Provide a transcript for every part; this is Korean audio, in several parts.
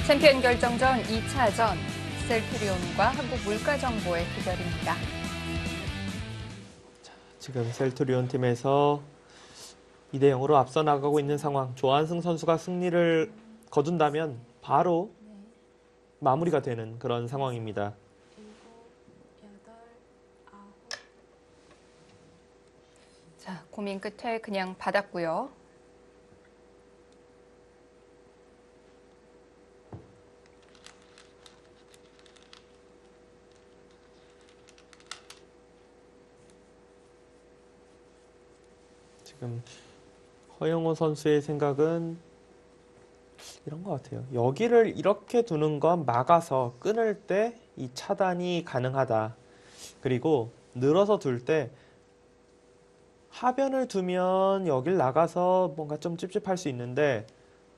챔피언 결정전 2차전 셀트리온과 한국물가정보의 대결입니다. 지금 셀트리온 팀에서 2대 0으로 앞서 나가고 있는 상황. 조한승 선수가 승리를 거둔다면 바로 마무리가 되는 그런 상황입니다. 자, 고민 끝에 그냥 받았고요. 지금 허영호 선수의 생각은 이런 것 같아요. 여기를 이렇게 두는 건 막아서 끊을 때 이 차단이 가능하다. 그리고 늘어서 둘 때 하변을 두면 여길 나가서 뭔가 좀 찝찝할 수 있는데,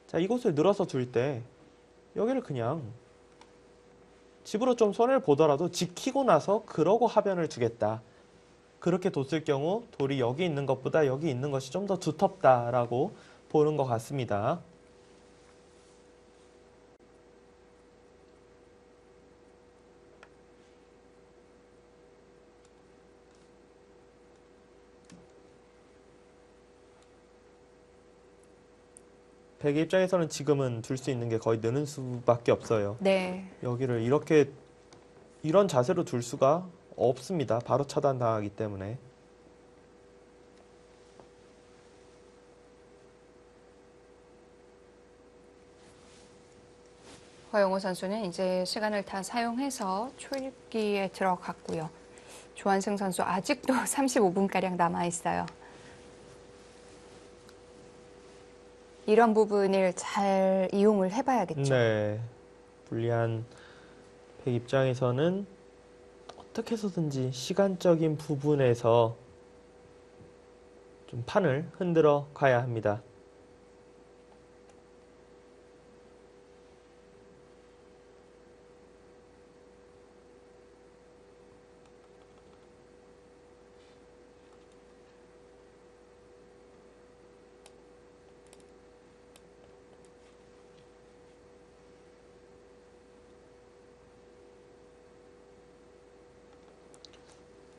자, 이곳을 늘어서 둘 때 여기를 그냥 집으로 좀 손해를 보더라도 지키고 나서 그러고 하변을 두겠다. 그렇게 뒀을 경우 돌이 여기 있는 것보다 여기 있는 것이 좀 더 두텁다라고 보는 것 같습니다. 백의 입장에서는 지금은 둘 수 있는 게 거의 느는 수밖에 없어요. 네. 여기를 이렇게 이런 자세로 둘 수가 없습니다. 바로 차단당하기 때문에. 허영호 선수는 이제 시간을 다 사용해서 초읽기에 들어갔고요. 조한승 선수 아직도 35분가량 남아있어요. 이런 부분을 잘 이용을 해봐야겠죠. 네. 불리한 백 입장에서는 어떻게 해서든지 시간적인 부분에서 좀 판을 흔들어 가야 합니다.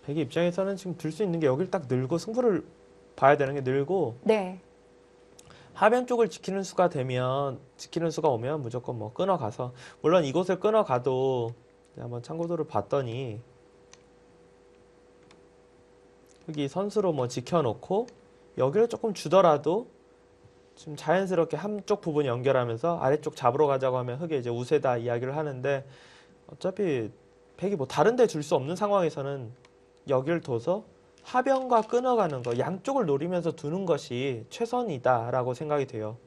백의 입장에서는 지금 들 수 있는 게 여길 딱 늘고 승부를 봐야 되는 게 늘고, 네. 하변 쪽을 지키는 수가 되면, 지키는 수가 오면 무조건 뭐 끊어가서, 물론 이곳을 끊어가도 한번 참고도를 봤더니 여기 선수로 뭐 지켜놓고 여기를 조금 주더라도 지금 자연스럽게 한쪽 부분 연결하면서 아래쪽 잡으러 가자고 하면 흙에 이제 우세다 이야기를 하는데, 어차피 백이 뭐 다른 데 줄 수 없는 상황에서는 여기를 둬서 하변과 끊어가는 거, 양쪽을 노리면서 두는 것이 최선이다라고 생각이 돼요.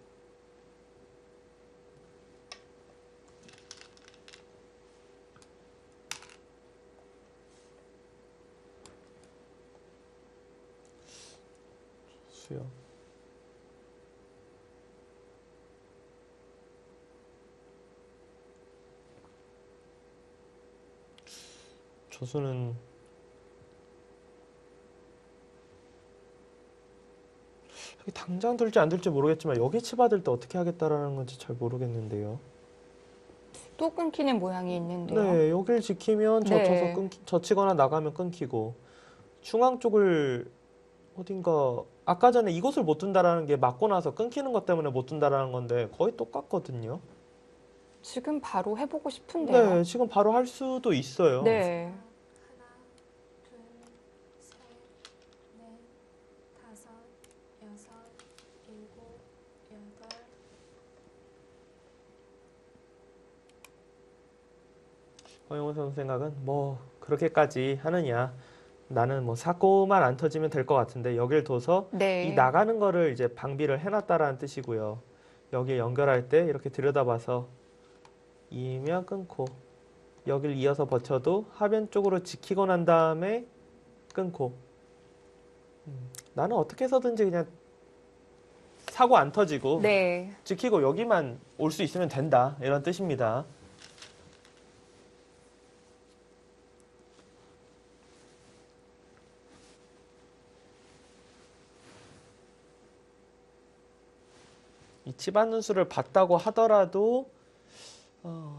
수요. 조수는 여기 당장 들지 안 들지 모르겠지만 여기 치받을 때 어떻게 하겠다라는 건지 잘 모르겠는데요. 또 끊기는 모양이 있는데요. 네, 여길 지키면 네. 젖히거나 나가면 끊기고, 중앙 쪽을 어딘가 아까 전에 이곳을 못 둔다라는 게 맞고 나서 끊기는 것 때문에 못 둔다라는 건데 거의 똑같거든요. 지금 바로 해보고 싶은데요. 네, 지금 바로 할 수도 있어요. 네. 허영호 선수 생각은 뭐 그렇게까지 하느냐. 나는 뭐 사고만 안 터지면 될 것 같은데 여길 둬서 이 네. 나가는 거를 이제 방비를 해놨다라는 뜻이고요. 여기에 연결할 때 이렇게 들여다봐서 이면 끊고, 여길 이어서 버텨도 하변 쪽으로 지키고 난 다음에 끊고. 나는 어떻게 해서든지 그냥 사고 안 터지고 네. 지키고 여기만 올 수 있으면 된다, 이런 뜻입니다. 이 치받는 수를 봤다고 하더라도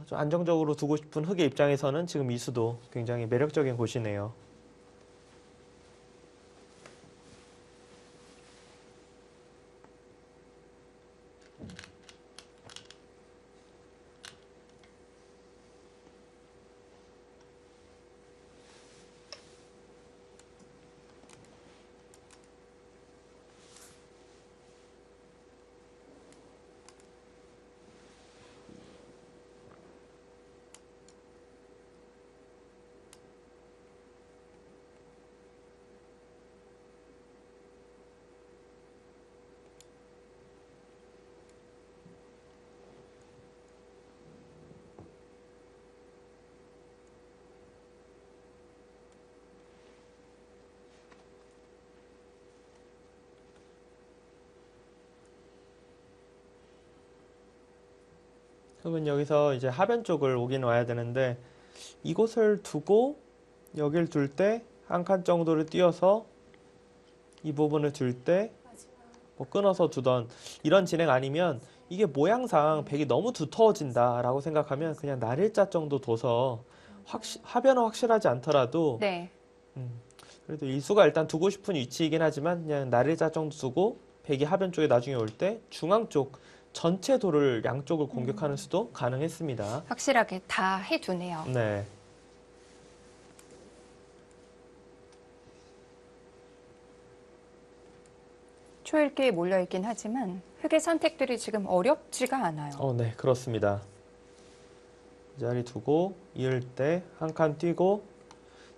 좀 안정적으로 두고 싶은 흑의 입장에서는 지금 이 수도 굉장히 매력적인 곳이네요. 흑은 여기서 이제 하변 쪽을 오긴 와야 되는데 이곳을 두고 여길 둘 때 한 칸 정도를 띄어서 이 부분을 둘 때 뭐 끊어서 두던 이런 진행 아니면 이게 모양상 백이 너무 두터워진다라고 생각하면 그냥 날일자 정도 둬서 하변은 확실하지 않더라도 네. 그래도 일수가 일단 두고 싶은 위치이긴 하지만 그냥 날일자 정도 두고 백이 하변 쪽에 나중에 올 때 중앙 쪽 전체 돌을 양쪽을 공격하는 수도 가능했습니다. 확실하게 다 해두네요. 네. 초읽기에 몰려있긴 하지만 흑의 선택들이 지금 어렵지가 않아요. 네, 그렇습니다. 이 자리 두고 이을 때 한 칸 뛰고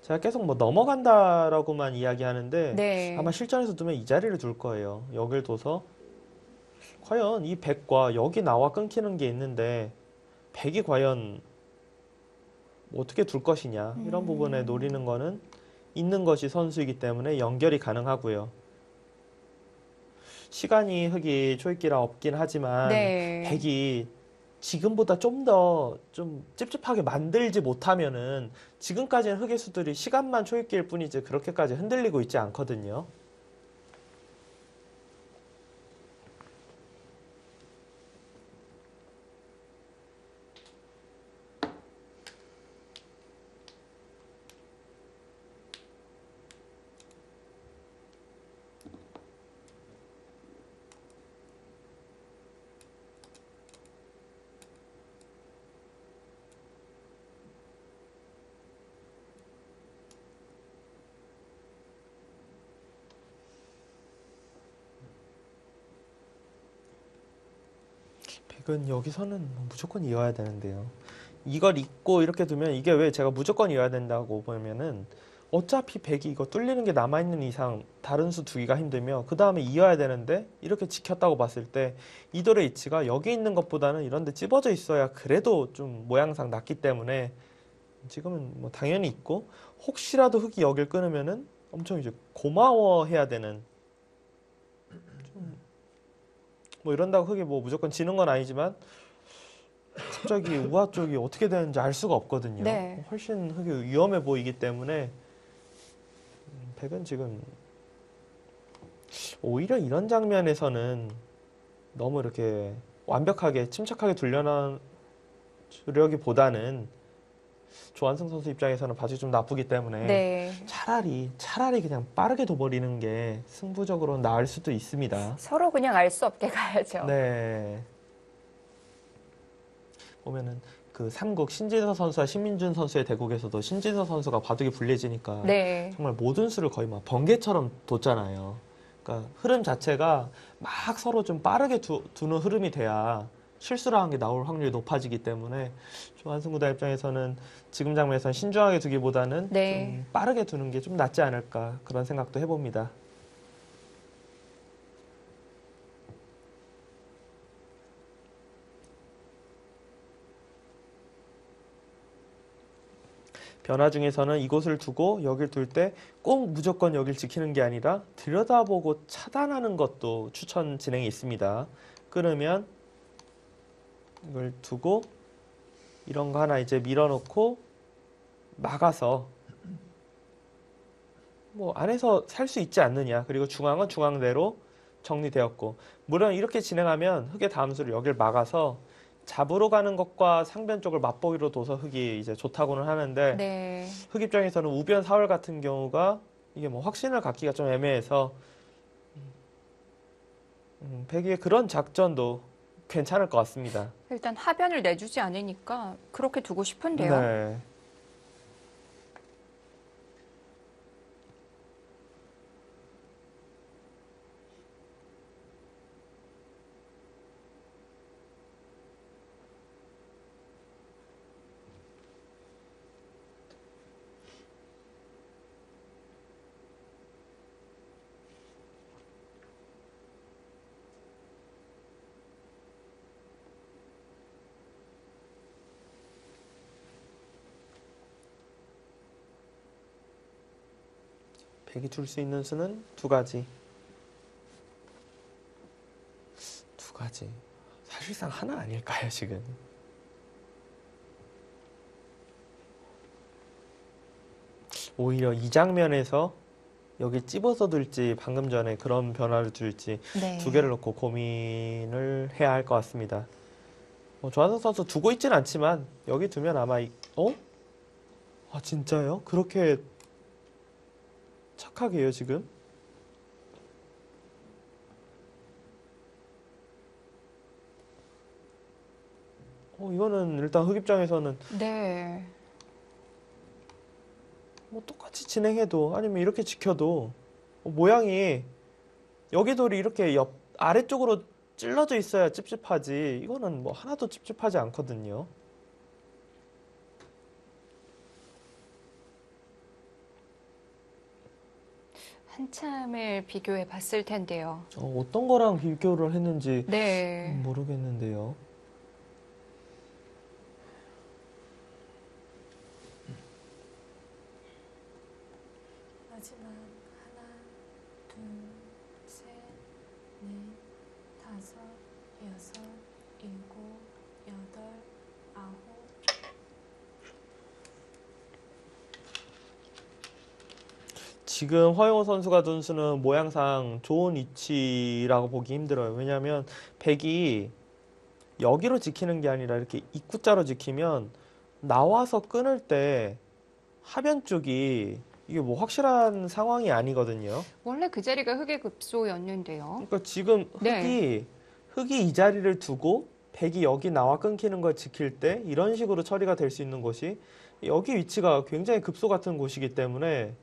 제가 계속 뭐 넘어간다라고만 이야기하는데 네. 아마 실전에서 두면 이 자리를 둘 거예요. 여길 둬서 과연 이 백과 여기 나와 끊기는 게 있는데 백이 과연 뭐 어떻게 둘 것이냐 이런 부분에 노리는 거는 있는 것이 선수이기 때문에 연결이 가능하고요. 시간이 흑이 초입기라 없긴 하지만 네. 백이 지금보다 좀 더 좀 찝찝하게 만들지 못하면은 지금까지는 흑의 수들이 시간만 초입기일 뿐이지 그렇게까지 흔들리고 있지 않거든요. 백은 여기서는 무조건 이어야 되는데요. 이걸 잊고 이렇게 두면 이게 왜 제가 무조건 이어야 된다고 보면은 어차피 백이 이거 뚫리는 게 남아있는 이상 다른 수 두기가 힘들며 그 다음에 이어야 되는데 이렇게 지켰다고 봤을 때 이 돌의 위치가 여기 있는 것보다는 이런 데 찝어져 있어야 그래도 좀 모양상 낫기 때문에 지금은 뭐 당연히 있고 혹시라도 흑이 여길 끊으면은 엄청 이제 고마워해야 되는 뭐 이런다고 흑이 뭐 무조건 지는 건 아니지만 갑자기 우하 쪽이 어떻게 되는지 알 수가 없거든요. 네. 훨씬 흑이 위험해 보이기 때문에 백은 지금 오히려 이런 장면에서는 너무 이렇게 완벽하게 침착하게 두려기보다는 조한승 선수 입장에서는 봐주기 좀 나쁘기 때문에 네. 차라리 그냥 빠르게 둬버리는 게 승부적으로 나을 수도 있습니다. 서로 그냥 알 수 없게 가야죠. 네. 보면은 그 삼국 신진서 선수와 신민준 선수의 대국에서도 신진서 선수가 바둑이 불리해지니까 네. 정말 모든 수를 거의 막 번개처럼 뒀잖아요. 그러니까 흐름 자체가 막 서로 좀 빠르게 두는 흐름이 돼야 실수를 한 게 나올 확률이 높아지기 때문에 조한승 구단 입장에서는 지금 장면에서는 신중하게 두기보다는 네. 좀 빠르게 두는 게 좀 낫지 않을까 그런 생각도 해봅니다. 변화 중에서는 이곳을 두고 여길 둘 때 꼭 무조건 여길 지키는 게 아니라 들여다보고 차단하는 것도 추천 진행이 있습니다. 끊으면 이걸 두고 이런 거 하나 이제 밀어놓고 막아서 뭐 안에서 살 수 있지 않느냐. 그리고 중앙은 중앙대로 정리되었고 물론 이렇게 진행하면 흑의 다음 수를 여길 막아서 잡으러 가는 것과 상변 쪽을 맛보기로 둬서 흙이 이제 좋다고는 하는데 네. 흙 입장에서는 우변 사월 같은 경우가 이게 뭐 확신을 갖기가 좀 애매해서 백이의 그런 작전도 괜찮을 것 같습니다. 일단 하변을 내주지 않으니까 그렇게 두고 싶은데요. 네. 백이 줄 수 있는 수는 두 가지. 두 가지. 사실상 하나 아닐까요, 지금? 오히려 이 장면에서 여기 찝어서 둘지 방금 전에 그런 변화를 둘지 네. 두 개를 놓고 고민을 해야 할 것 같습니다. 조한성 선수 두고 있진 않지만 여기 두면 아마 아 진짜요? 그렇게 착하게 해요 지금? 이거는 일단 흑 입장에서는 네. 뭐 똑같이 진행해도 아니면 이렇게 지켜도 모양이 여기 돌이 이렇게 옆 아래쪽으로 찔러져 있어야 찝찝하지 이거는 뭐 하나도 찝찝하지 않거든요. 한참을 비교해 봤을 텐데요. 어떤 거랑 비교를 했는지 네. 모르겠는데요. 마지막 하나, 둘, 셋, 넷, 다섯, 여섯, 일곱, 여덟, 아홉. 지금 허영호 선수가 둔 수는 모양상 좋은 위치라고 보기 힘들어요. 왜냐하면 백이 여기로 지키는 게 아니라 이렇게 입구자로 지키면 나와서 끊을 때 하변 쪽이 이게 뭐 확실한 상황이 아니거든요. 원래 그 자리가 흑의 급소였는데요. 그러니까 지금 네. 흑이 이 자리를 두고 백이 여기 나와 끊기는 걸 지킬 때 이런 식으로 처리가 될 수 있는 곳이 여기 위치가 굉장히 급소 같은 곳이기 때문에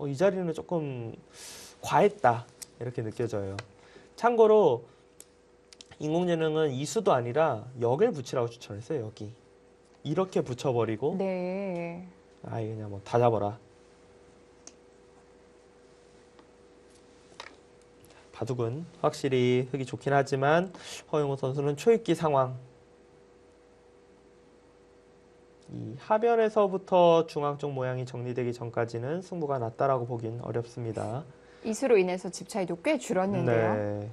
이 자리는 조금 과했다 이렇게 느껴져요. 참고로 인공지능은 이 수도 아니라 여길 붙이라고 추천했어요. 여기 이렇게 붙여버리고 네. 아예 그냥 뭐 다 잡아라. 바둑은 확실히 흙이 좋긴 하지만 허영호 선수는 초입기 상황 이 하변에서부터 중앙 쪽 모양이 정리되기 전까지는 승부가 났다라고 보긴 어렵습니다. 이수로 인해서 집 차이도 꽤 줄었는데요. 네.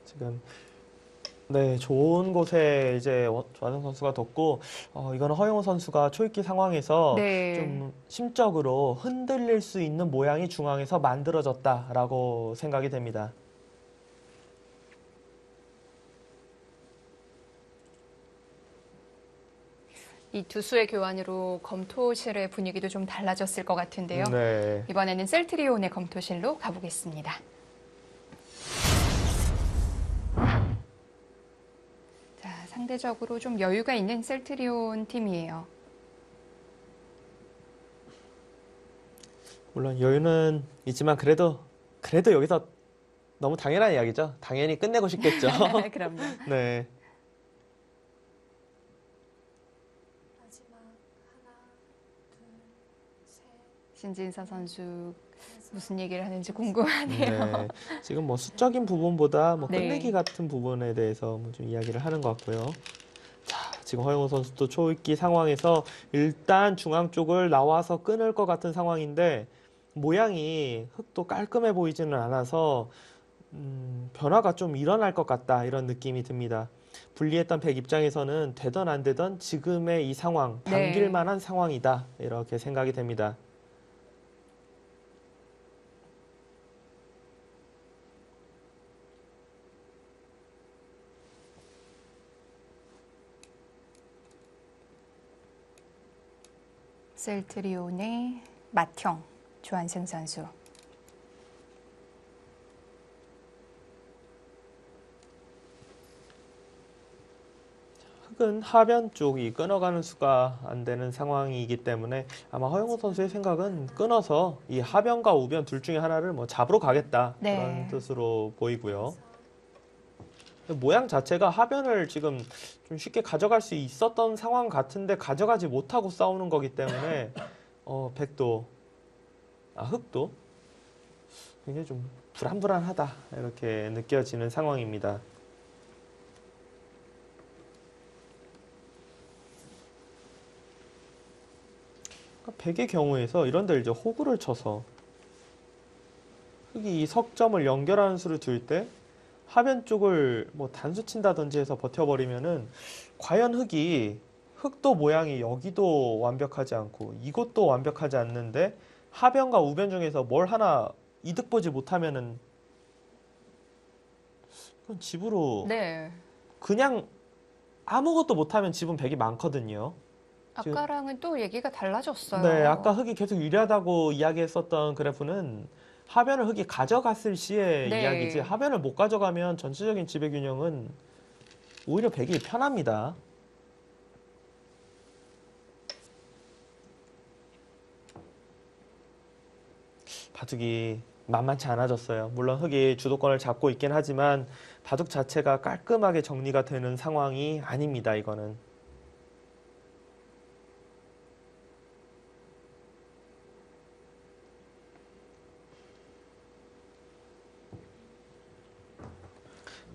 지금 네, 좋은 곳에 이제 조한성 선수가 뒀고 이거는 허영호 선수가 초입기 상황에서 네. 좀 심적으로 흔들릴 수 있는 모양이 중앙에서 만들어졌다라고 생각이 됩니다. 이 두 수의 교환으로 검토실의 분위기도 좀 달라졌을 것 같은데요. 네. 이번에는 셀트리온의 검토실로 가보겠습니다. 자, 상대적으로 좀 여유가 있는 셀트리온 팀이에요. 물론 여유는 있지만 그래도 여기서 너무 당연한 이야기죠. 당연히 끝내고 싶겠죠. 그럼요. 네. 마지막 하나, 둘, 셋, 신진서 선수 무슨 얘기를 하는지 궁금하네요. 네. 지금 뭐 수적인 부분보다 뭐 네. 끝내기 같은 부분에 대해서 뭐 좀 이야기를 하는 것 같고요. 자, 지금 허영호 선수도 초입기 상황에서 일단 중앙 쪽을 나와서 끊을 것 같은 상황인데 모양이 흙도 깔끔해 보이지는 않아서 변화가 좀 일어날 것 같다 이런 느낌이 듭니다. 불리했던 백 입장에서는 되던 안 되던 지금의 이 상황, 당길 네. 만한 상황이다 이렇게 생각이 됩니다. 셀트리온의 맏형 조한승 선수. 흑은 하변 쪽이 끊어가는 수가 안 되는 상황이기 때문에 아마 허영우 선수의 생각은 끊어서 이 하변과 우변 둘 중에 하나를 뭐 잡으러 가겠다 네. 그런 뜻으로 보이고요. 다섯, 모양 자체가 하변을 지금 좀 쉽게 가져갈 수 있었던 상황 같은데 가져가지 못하고 싸우는 거기 때문에 백도 흑도 굉장히 좀 불안불안하다 이렇게 느껴지는 상황입니다. 백의 경우에서 이런 데 이제 호구를 쳐서 흑이 이 석점을 연결하는 수를 둘 때 하변 쪽을 뭐 단수 친다든지 해서 버텨버리면은 과연 흑도 모양이 여기도 완벽하지 않고 이것도 완벽하지 않는데 하변과 우변 중에서 뭘 하나 이득 보지 못하면은 이건 집으로 네. 그냥 아무것도 못하면 집은 백이 많거든요. 지금 아까랑은 또 얘기가 달라졌어요. 네, 아까 흑이 계속 유리하다고 이야기했었던 그래프는 하변을 흑이 가져갔을 시의 네. 이야기지 하변을 못 가져가면 전체적인 지배 균형은 오히려 백이 편합니다. 바둑이 만만치 않아졌어요. 물론 흑이 주도권을 잡고 있긴 하지만 바둑 자체가 깔끔하게 정리가 되는 상황이 아닙니다, 이거는.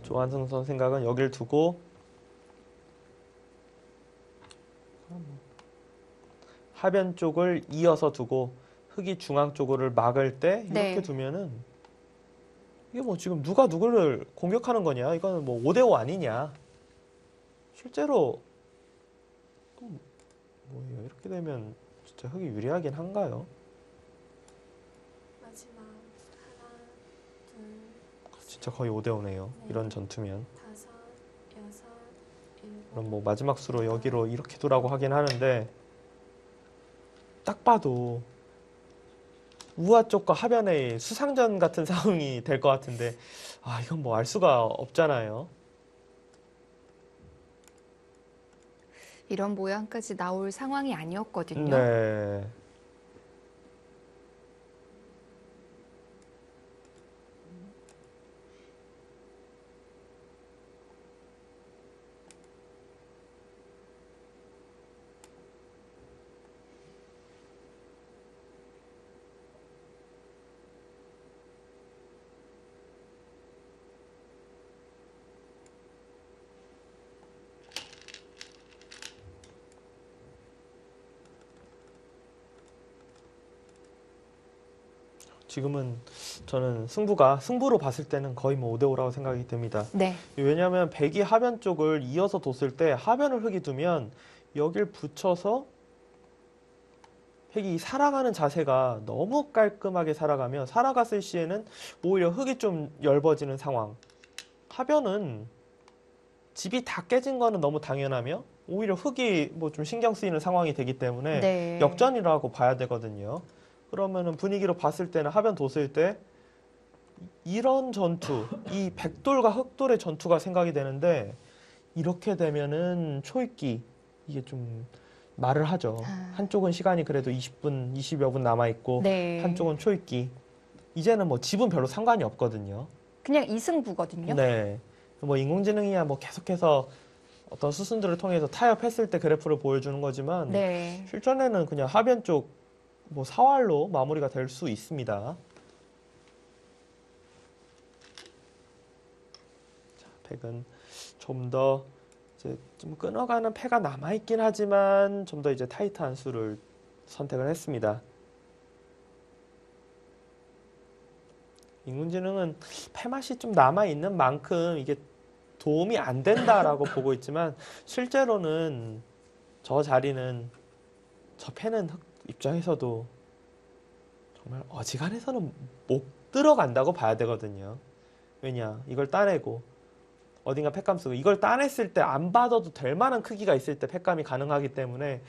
조한승 선 생각은 여길 두고 하변 쪽을 이어서 두고 흑이 중앙 쪽을 막을 때 이렇게 네. 두면은 이게 뭐 지금 누가 누구를 공격하는 거냐? 이거는 뭐 5대5 아니냐? 실제로 뭐예요? 이렇게 되면 진짜 흑이 유리하긴 한가요? 마지막 하나, 둘, 진짜 거의 5대5네요. 네. 이런 전투면. 다섯, 여섯, 일곱, 그럼 뭐 마지막 수로 여기로 이렇게 두라고 하긴 하는데 딱 봐도 우하 쪽과 하변의 수상전 같은 상황이 될 것 같은데 이건 뭐 알 수가 없잖아요. 이런 모양까지 나올 상황이 아니었거든요. 네. 지금은 저는 승부로 봤을 때는 거의 뭐 5대5라고 생각이 됩니다. 네. 왜냐하면 백이 하변 쪽을 이어서 뒀을 때 하변을 흑이 두면 여길 붙여서 백이 살아가는 자세가 너무 깔끔하게 살아가면 살아갔을 시에는 오히려 흑이 좀 엷어지는 상황. 하변은 집이 다 깨진 거는 너무 당연하며 오히려 흑이 뭐 좀 신경 쓰이는 상황이 되기 때문에 네. 역전이라고 봐야 되거든요. 그러면은 분위기로 봤을 때는 하변 뒀을 때 이런 전투, 이 백돌과 흑돌의 전투가 생각이 되는데 이렇게 되면은 초읽기 이게 좀 말을 하죠. 한쪽은 시간이 그래도 20분, 20여 분 남아 있고 네. 한쪽은 초읽기. 이제는 뭐 집은 별로 상관이 없거든요. 그냥 이승부거든요. 네. 뭐 인공지능이야 뭐 계속해서 어떤 수순들을 통해서 타협했을 때 그래프를 보여주는 거지만 네. 실전에는 그냥 하변 쪽 뭐 사활로 마무리가 될 수 있습니다. 자, 백은 좀 더 이제 좀 끊어가는 패가 남아 있긴 하지만 좀 더 이제 타이트한 수를 선택을 했습니다. 인공지능은 패맛이 좀 남아있는 만큼 이게 도움이 안 된다라고 보고 있지만 실제로는 저 자리는 저 패는 입장에서도 정말 어지간해서는 못 들어간다고 봐야 되거든요. 왜냐? 이걸 따내고 어딘가 팩감 쓰고 이걸 따냈을 때 안 받아도 될 만한 크기가 있을 때 팩감이 가능하기 때문에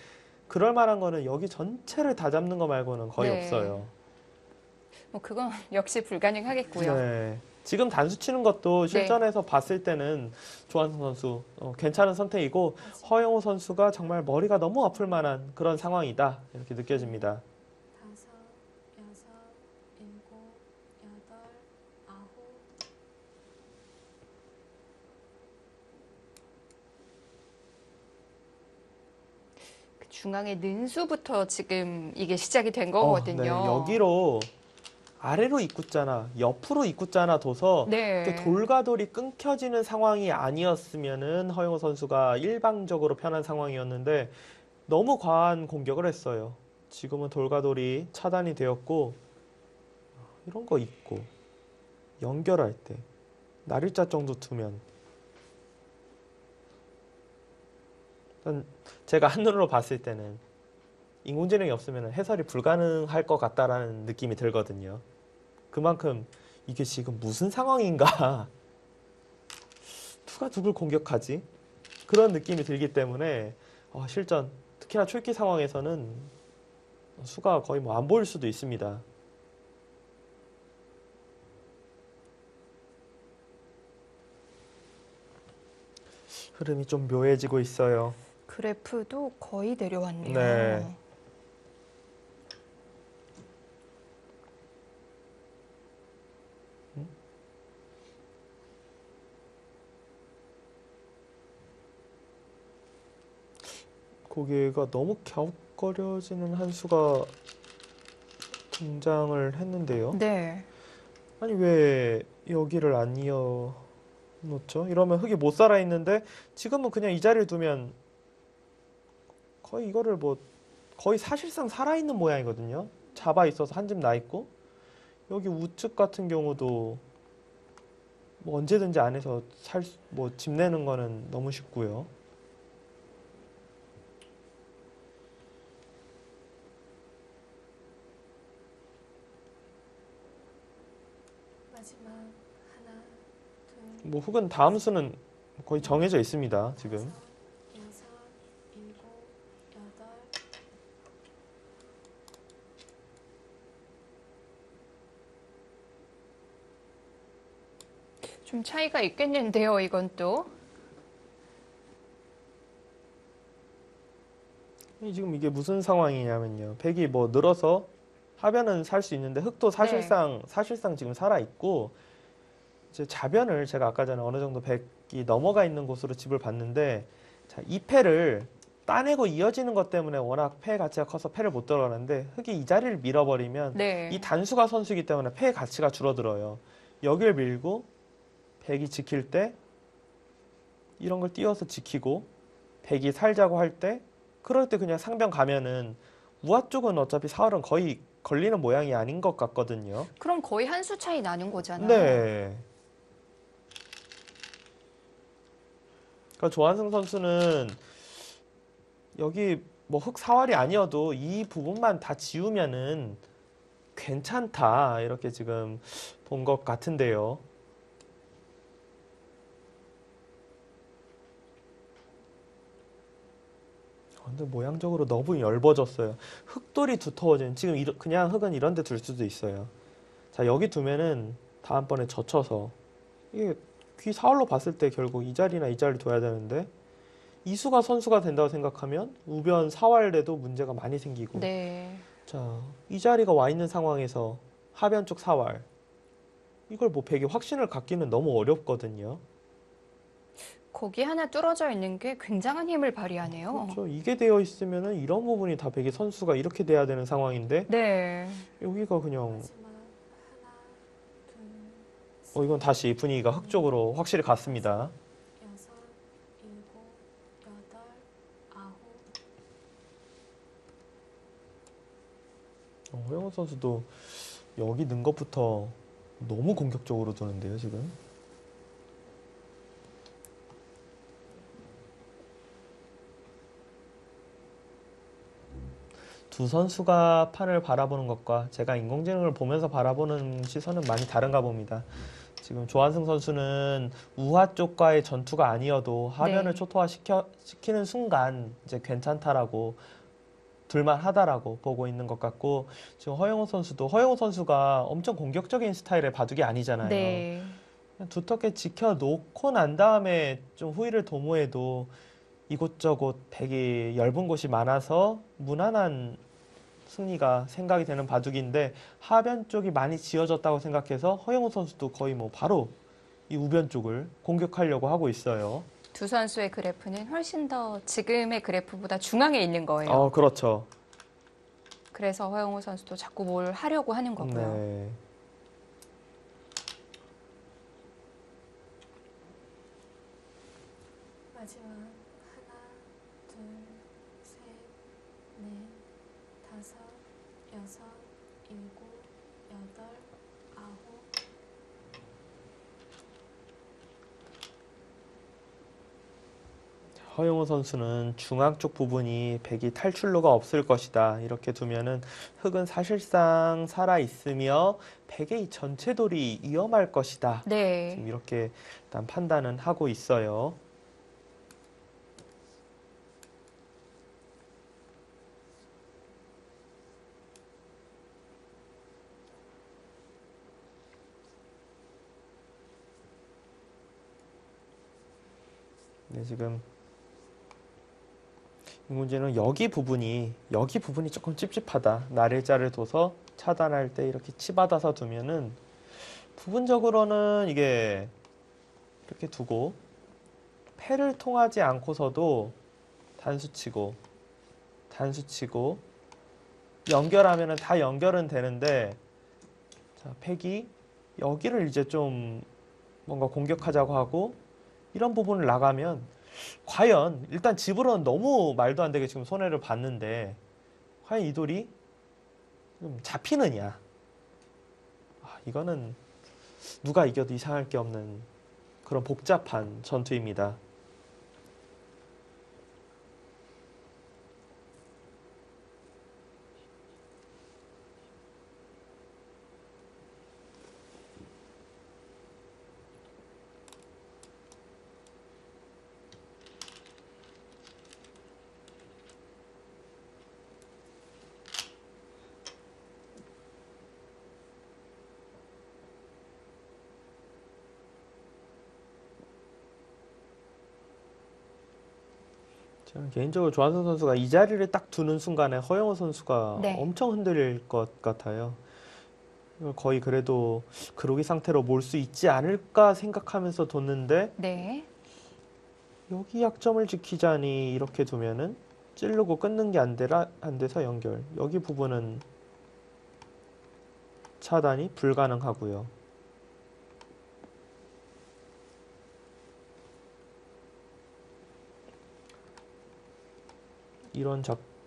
그럴 만한 거는 여기 전체를 다 잡는 거 말고는 거의 네. 없어요. 뭐 그건 역시 불가능하겠고요. 네. 지금 단수 치는 것도 실전에서 봤을 때는 조한성 선수 괜찮은 선택이고 허영우 선수가 정말 머리가 너무 아플 만한 그런 상황이다 이렇게 느껴집니다. 5, 6, 7, 8, 9. 그 중앙의 는수부터 지금 이게 시작이 된 거거든요. 네. 여기로 아래로 입구자나 옆으로 입구자나 둬서 네. 이렇게 돌과 돌이 끊겨지는 상황이 아니었으면은 허영우 선수가 일방적으로 편한 상황이었는데 너무 과한 공격을 했어요. 지금은 돌과 돌이 차단이 되었고 이런 거 있고 연결할 때 날일자 정도 두면 일단 제가 한눈으로 봤을 때는 인공지능이 없으면 해설이 불가능할 것 같다라는 느낌이 들거든요. 그만큼 이게 지금 무슨 상황인가? 누가 누굴 공격하지? 그런 느낌이 들기 때문에 실전 특히나 초읽기 상황에서는 수가 거의 뭐 안 보일 수도 있습니다. 흐름이 좀 묘해지고 있어요. 그래프도 거의 내려왔네요. 네. 고개가 너무 갸웃거려지는 한 수가 등장을 했는데요. 네. 아니 왜 여기를 안 이어 놓죠? 이러면 흙이 못 살아 있는데 지금은 그냥 이 자리를 두면 거의 이거를 뭐 거의 사실상 살아 있는 모양이거든요. 잡아 있어서 한 집 나 있고 여기 우측 같은 경우도 뭐 언제든지 안에서 뭐 집 내는 거는 너무 쉽고요. 마지막 하나, 둘, 뭐 흙은 다음 수는 거의 정해져 있습니다. 지금. 5, 6, 7, 8. 좀 차이가 있겠는데요, 이건 또. 지금 이게 무슨 상황이냐면요. 백이 뭐 늘어서 하변은 살 수 있는데 흙도 사실상 지금 살아 있고 이제 자변을 제가 아까 전에 어느 정도 백이 넘어가 있는 곳으로 집을 봤는데 자, 이 패를 따내고 이어지는 것 때문에 워낙 패의 가치가 커서 패를 못 들어가는데 흙이 이 자리를 밀어버리면 네. 이 단수가 선수이기 때문에 패의 가치가 줄어들어요. 여길 밀고 백이 지킬 때 이런 걸 띄워서 지키고 백이 살자고 할 때 그럴 때 그냥 상변 가면은 우아 쪽은 어차피 사활은 거의 걸리는 모양이 아닌 것 같거든요. 그럼 거의 한 수 차이 나는 거잖아요. 네. 그러니까 조한승 선수는 여기 뭐 흙 사활이 아니어도 이 부분만 다 지우면은 괜찮다 이렇게 지금 본 것 같은데요. 근데 모양적으로 너무 엷어졌어요. 흙돌이 두터워진 지금 그냥 흙은 이런 데 둘 수도 있어요. 자 여기 두면은 다음번에 젖혀서 이게 귀 사활로 봤을 때 결국 이 자리나 이 자리 둬야 되는데 이수가 선수가 된다고 생각하면 우변 사활에도 문제가 많이 생기고 네. 자 이 자리가 와 있는 상황에서 하변 쪽 사활 이걸 뭐 백이 확신을 갖기는 너무 어렵거든요. 거기 하나 뚫어져 있는 게 굉장한 힘을 발휘하네요. 그렇죠. 이게 되어 있으면은 이런 부분이 다 백의 선수가 이렇게 돼야 되는 상황인데 네. 여기가 그냥 마지막 하나, 둘, 이건 다시 분위기가 흙 쪽으로 확실히 갔습니다. 6, 7, 8, 9. 허영우 선수도 여기 는 것부터 너무 공격적으로 도는데요, 지금. 두 선수가 판을 바라보는 것과 제가 인공지능을 보면서 바라보는 시선은 많이 다른가 봅니다. 지금 조한승 선수는 우하 쪽과의 전투가 아니어도 하변을 네. 시키는 순간 이제 괜찮다라고 둘만하다라고 보고 있는 것 같고, 지금 허영우 선수가 엄청 공격적인 스타일의 바둑이 아니잖아요. 네. 그냥 두텁게 지켜놓고 난 다음에 좀 후위를 도모해도 이곳저곳 백이 엷은 곳이 많아서 무난한 승리가 생각이 되는 바둑인데, 하변 쪽이 많이 지어졌다고 생각해서 허영우 선수도 거의 뭐 바로 이 우변 쪽을 공격하려고 하고 있어요. 두 선수의 그래프는 훨씬 더 지금의 그래프보다 중앙에 있는 거예요. 그렇죠. 그래서 허영우 선수도 자꾸 뭘 하려고 하는 거고요. 네. 마지막 하나, 둘, 셋, 넷, 다섯, 여섯, 일곱, 여덟, 아홉. 허용호 선수는 중앙 쪽 부분이 백이 탈출로가 없을 것이다, 이렇게 두면은 흑은 사실상 살아 있으며 백의 이 전체 돌이 위험할 것이다, 네. 지금 이렇게 일단 판단은 하고 있어요. 네, 지금 이 문제는 여기 부분이 조금 찝찝하다. 날일자를 둬서 차단할 때 이렇게 치받아서 두면은 부분적으로는 이게 이렇게 두고 패를 통하지 않고서도 단수치고 단수치고 연결하면은 다 연결은 되는데, 자, 팩이 여기를 이제 좀 뭔가 공격하자고 하고 이런 부분을 나가면 과연 일단 집으로는 너무 말도 안 되게 지금 손해를 봤는데 과연 이 돌이 좀 잡히느냐. 이거는 누가 이겨도 이상할 게 없는 그런 복잡한 전투입니다. 저는 개인적으로 조한선 선수가 이 자리를 딱 두는 순간에 허영호 선수가 네. 엄청 흔들릴 것 같아요. 이걸 거의 그래도 그로기 상태로 몰 수 있지 않을까 생각하면서 뒀는데, 네. 여기 약점을 지키자니 이렇게 두면은 찌르고 끊는 게 안 돼서 연결. 여기 부분은 차단이 불가능하고요.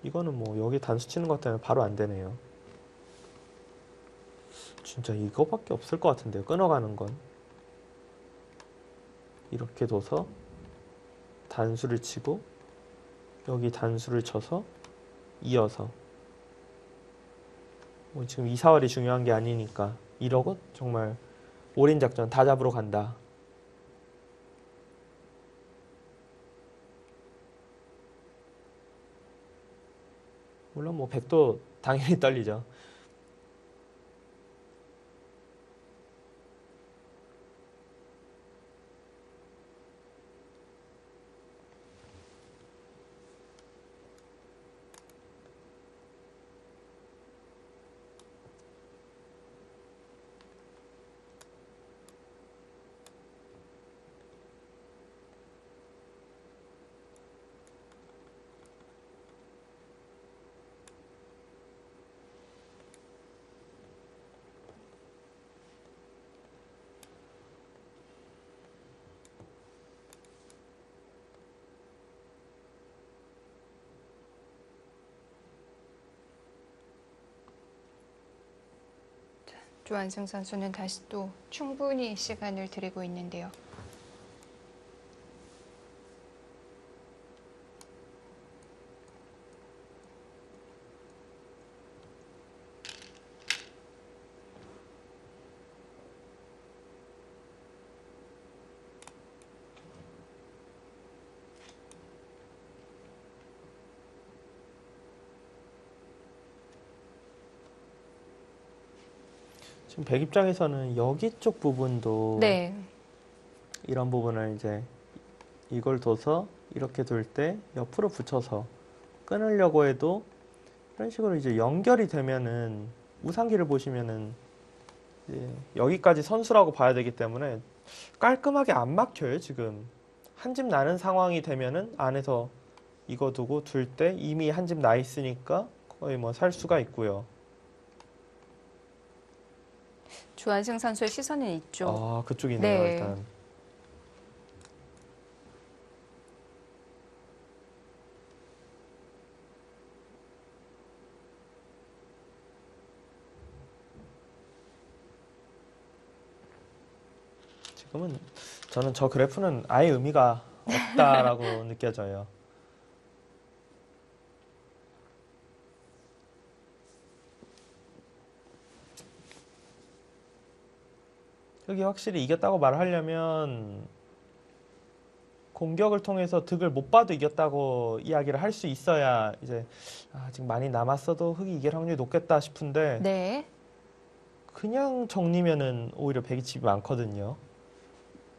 이거는 뭐 여기 단수 치는 것 때문에 바로 안 되네요. 진짜 이거밖에 없을 것 같은데요. 끊어가는 건. 이렇게 둬서 단수를 치고 여기 단수를 쳐서 이어서. 뭐 지금 2, 4월이 중요한 게 아니니까 이러고 정말 올인 작전 다 잡으러 간다. 물론 뭐 백도 당연히 떨리죠. 조한승 선수는 다시 또 충분히 시간을 드리고 있는데요. 지금 백 입장에서는 여기 쪽 부분도 네, 이런 부분을 이제 이걸 둬서 이렇게 둘 때 옆으로 붙여서 끊으려고 해도 이런 식으로 이제 연결이 되면은 우상기를 보시면은 이제 여기까지 선수라고 봐야 되기 때문에 깔끔하게 안 막혀요, 지금. 한 집 나는 상황이 되면은 안에서 이거 두고 둘 때 이미 한 집 나 있으니까 거의 뭐 살 수가 있고요. 조한승 선수의 시선은 이쪽. 아, 그쪽이네요, 네. 일단. 지금은 저는 저 그래프는 아예 의미가 없다라고 느껴져요. 여기 확실히 이겼다고 말하려면 공격을 통해서 득을 못 봐도 이겼다고 이야기를 할 수 있어야 이제 아직 많이 남았어도 흑이 이길 확률이 높겠다 싶은데 네, 그냥 정리면은 오히려 백이 집이 많거든요.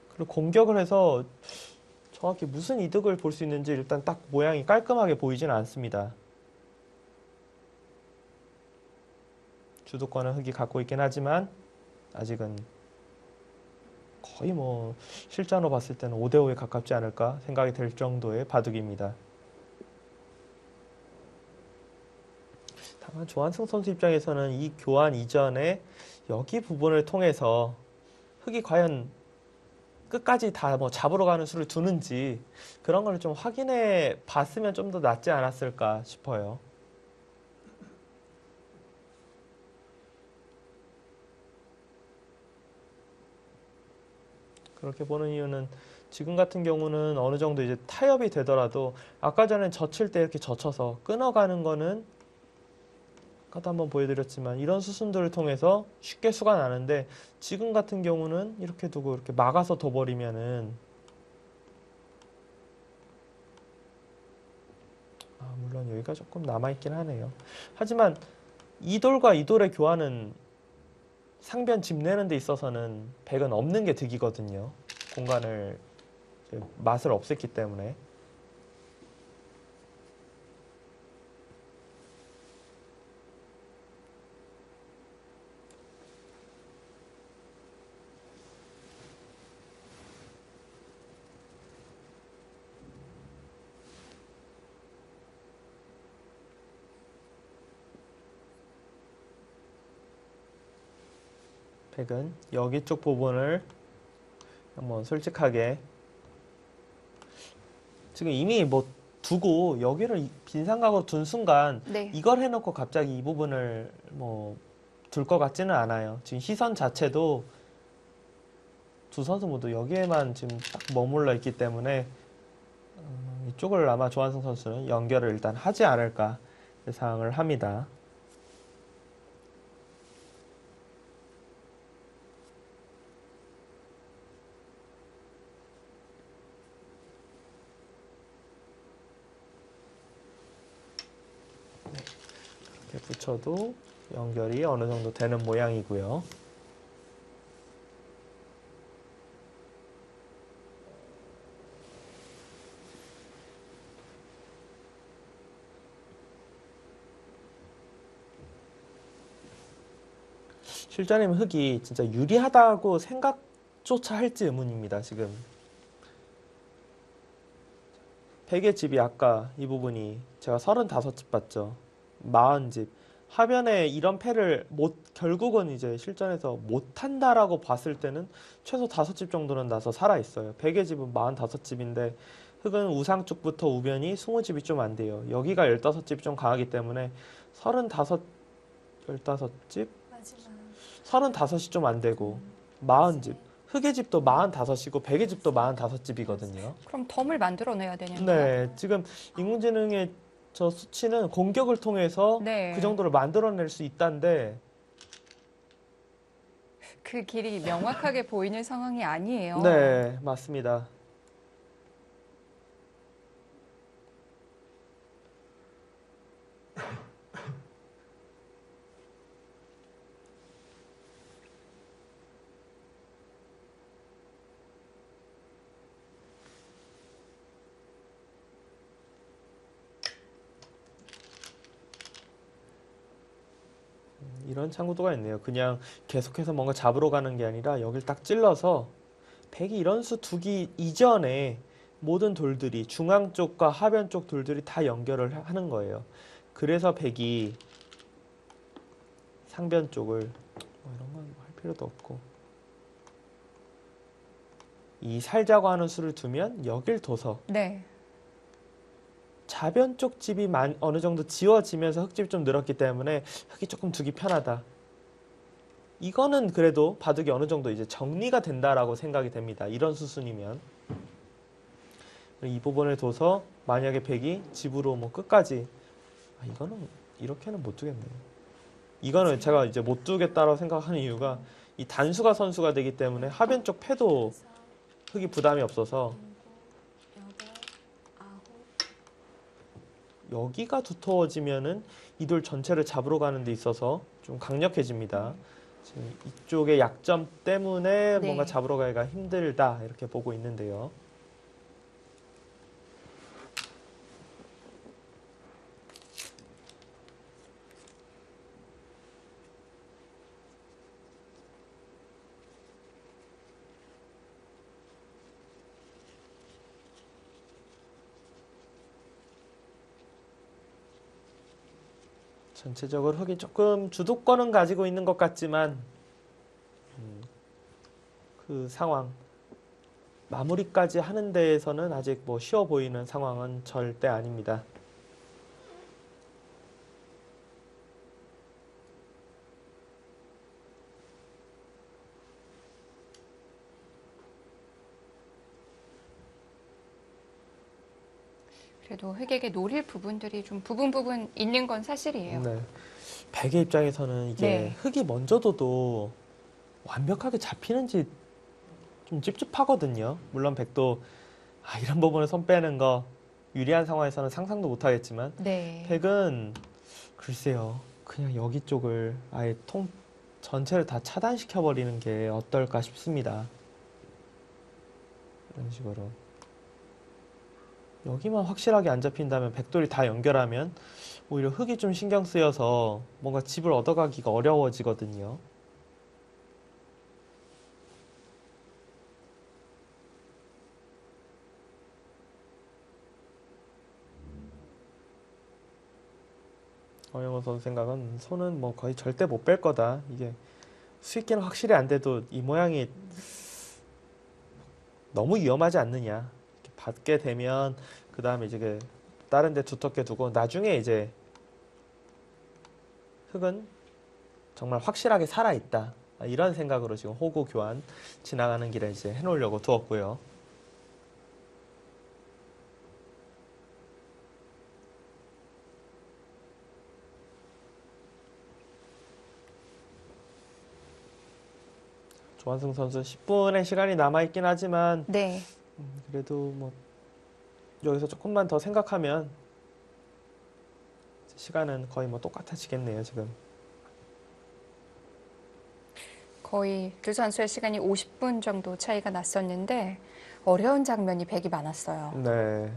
그리고 공격을 해서 정확히 무슨 이득을 볼 수 있는지 일단 딱 모양이 깔끔하게 보이지는 않습니다. 주도권은 흑이 갖고 있긴 하지만 아직은 거의 뭐 실전으로 봤을 때는 5대5에 가깝지 않을까 생각이 될 정도의 바둑입니다. 다만 조한승 선수 입장에서는 이 교환 이전에 여기 부분을 통해서 흑이 과연 끝까지 다 뭐 잡으러 가는 수를 두는지 그런 걸 좀 확인해 봤으면 좀 더 낫지 않았을까 싶어요. 그렇게 보는 이유는 지금 같은 경우는 어느 정도 이제 타협이 되더라도 아까 전에 젖힐 때 이렇게 젖혀서 끊어가는 거는 아까도 한번 보여드렸지만 이런 수순들을 통해서 쉽게 수가 나는데 지금 같은 경우는 이렇게 두고 이렇게 막아서 둬버리면은 물론 여기가 조금 남아있긴 하네요. 하지만 이 돌과 이 돌의 교환은 상변 집 내는 데 있어서는 백은 없는 게 득이거든요. 공간을 이제 맛을 없앴기 때문에. 백은 여기 쪽 부분을 한번 솔직하게 지금 이미 뭐 두고 여기를 빈삼각으로 둔 순간 네. 이걸 해놓고 갑자기 이 부분을 뭐 둘 것 같지는 않아요. 지금 시선 자체도 두 선수 모두 여기에만 지금 딱 머물러 있기 때문에 이쪽을 아마 조한승 선수는 연결을 일단 하지 않을까 예상을 합니다. 이렇게 붙여도 연결이 어느 정도 되는 모양이고요. 실전이면 흑이 진짜 유리하다고 생각조차 할지 의문입니다, 지금. 백의 집이 아까 이 부분이 제가 35집 봤죠. 40집. 하변에 이런 패를 결국은 이제 실전에서 못한다라고 봤을 때는 최소 5집 정도는 나서 살아있어요. 백의 집은 45집인데 흑은 우상 쪽부터 우변이 20집이 좀 안 돼요. 여기가 15집이 좀 강하기 때문에 35, 15집? 마지막 35이 좀 안 되고 40집. 흑의 집도 45이고 백의 집도 45집이거든요. 그럼 덤을 만들어내야 되냐고요? 네, 지금 인공지능의 저 수치는 공격을 통해서 네. 그 정도를 만들어낼 수 있다는데, 그 길이 명확하게 보이는 상황이 아니에요. 네, 맞습니다. 이런 창구도가 있네요. 그냥 계속해서 뭔가 잡으러 가는 게 아니라 여길 딱 찔러서 백이 이런 수 두기 이전에 모든 돌들이 중앙 쪽과 하변 쪽 돌들이 다 연결을 하는 거예요. 그래서 백이 상변 쪽을 이런 건 할 필요도 없고 이 살자고 하는 수를 두면 여길 둬서 네. 자변 쪽 집이 어느 정도 지워지면서 흙집이 좀 늘었기 때문에 흙이 조금 두기 편하다. 이거는 그래도 바둑이 어느 정도 이제 정리가 된다라고 생각이 됩니다. 이런 수순이면. 이 부분을 둬서 만약에 백이 집으로 뭐 끝까지 이거는 이렇게는 못 두겠네요. 이거는 제가 이제 못 두겠다라고 생각하는 이유가 이 단수가 선수가 되기 때문에 하변 쪽 패도 흙이 부담이 없어서 여기가 두터워지면은 이 돌 전체를 잡으러 가는 데 있어서 좀 강력해집니다. 지금 이쪽의 약점 때문에 네. 뭔가 잡으러 가기가 힘들다 이렇게 보고 있는데요. 전체적으로 흙이 조금 주도권은 가지고 있는 것 같지만 그 상황 마무리까지 하는 데에서는 아직 뭐 쉬워 보이는 상황은 절대 아닙니다. 그래도 흑에게 노릴 부분들이 좀 부분 있는 건 사실이에요. 네. 백의 입장에서는 이게 네. 흙이 먼저 둬도 완벽하게 잡히는지 좀 찝찝하거든요. 물론 백도 이런 부분에 손 빼는 거 유리한 상황에서는 상상도 못 하겠지만 네. 백은 글쎄요. 그냥 여기 쪽을 아예 전체를 다 차단시켜 버리는 게 어떨까 싶습니다. 이런 식으로. 여기만 확실하게 안 잡힌다면 백돌이 다 연결하면 오히려 흙이 좀 신경 쓰여서 뭔가 집을 얻어가기가 어려워지거든요. 어영호 선수 생각은 손은 뭐 거의 절대 못 뺄 거다. 이게 수익기는 확실히 안 돼도 이 모양이 너무 위험하지 않느냐. 이렇게 받게 되면 그 다음에 이제 다른 데 두텁게 두고 나중에 이제 흙은 정말 확실하게 살아있다. 이런 생각으로 지금 호구 교환 지나가는 길에 이제 해놓으려고 두었고요. 조한승 선수 10분의 시간이 남아있긴 하지만 네. 그래도 뭐 여기서 조금만 더 생각하면 시간은 거의 뭐 똑같아지겠네요, 지금. 거의 두 선수의 시간이 50분 정도 차이가 났었는데 어려운 장면이 백이 많았어요. 네.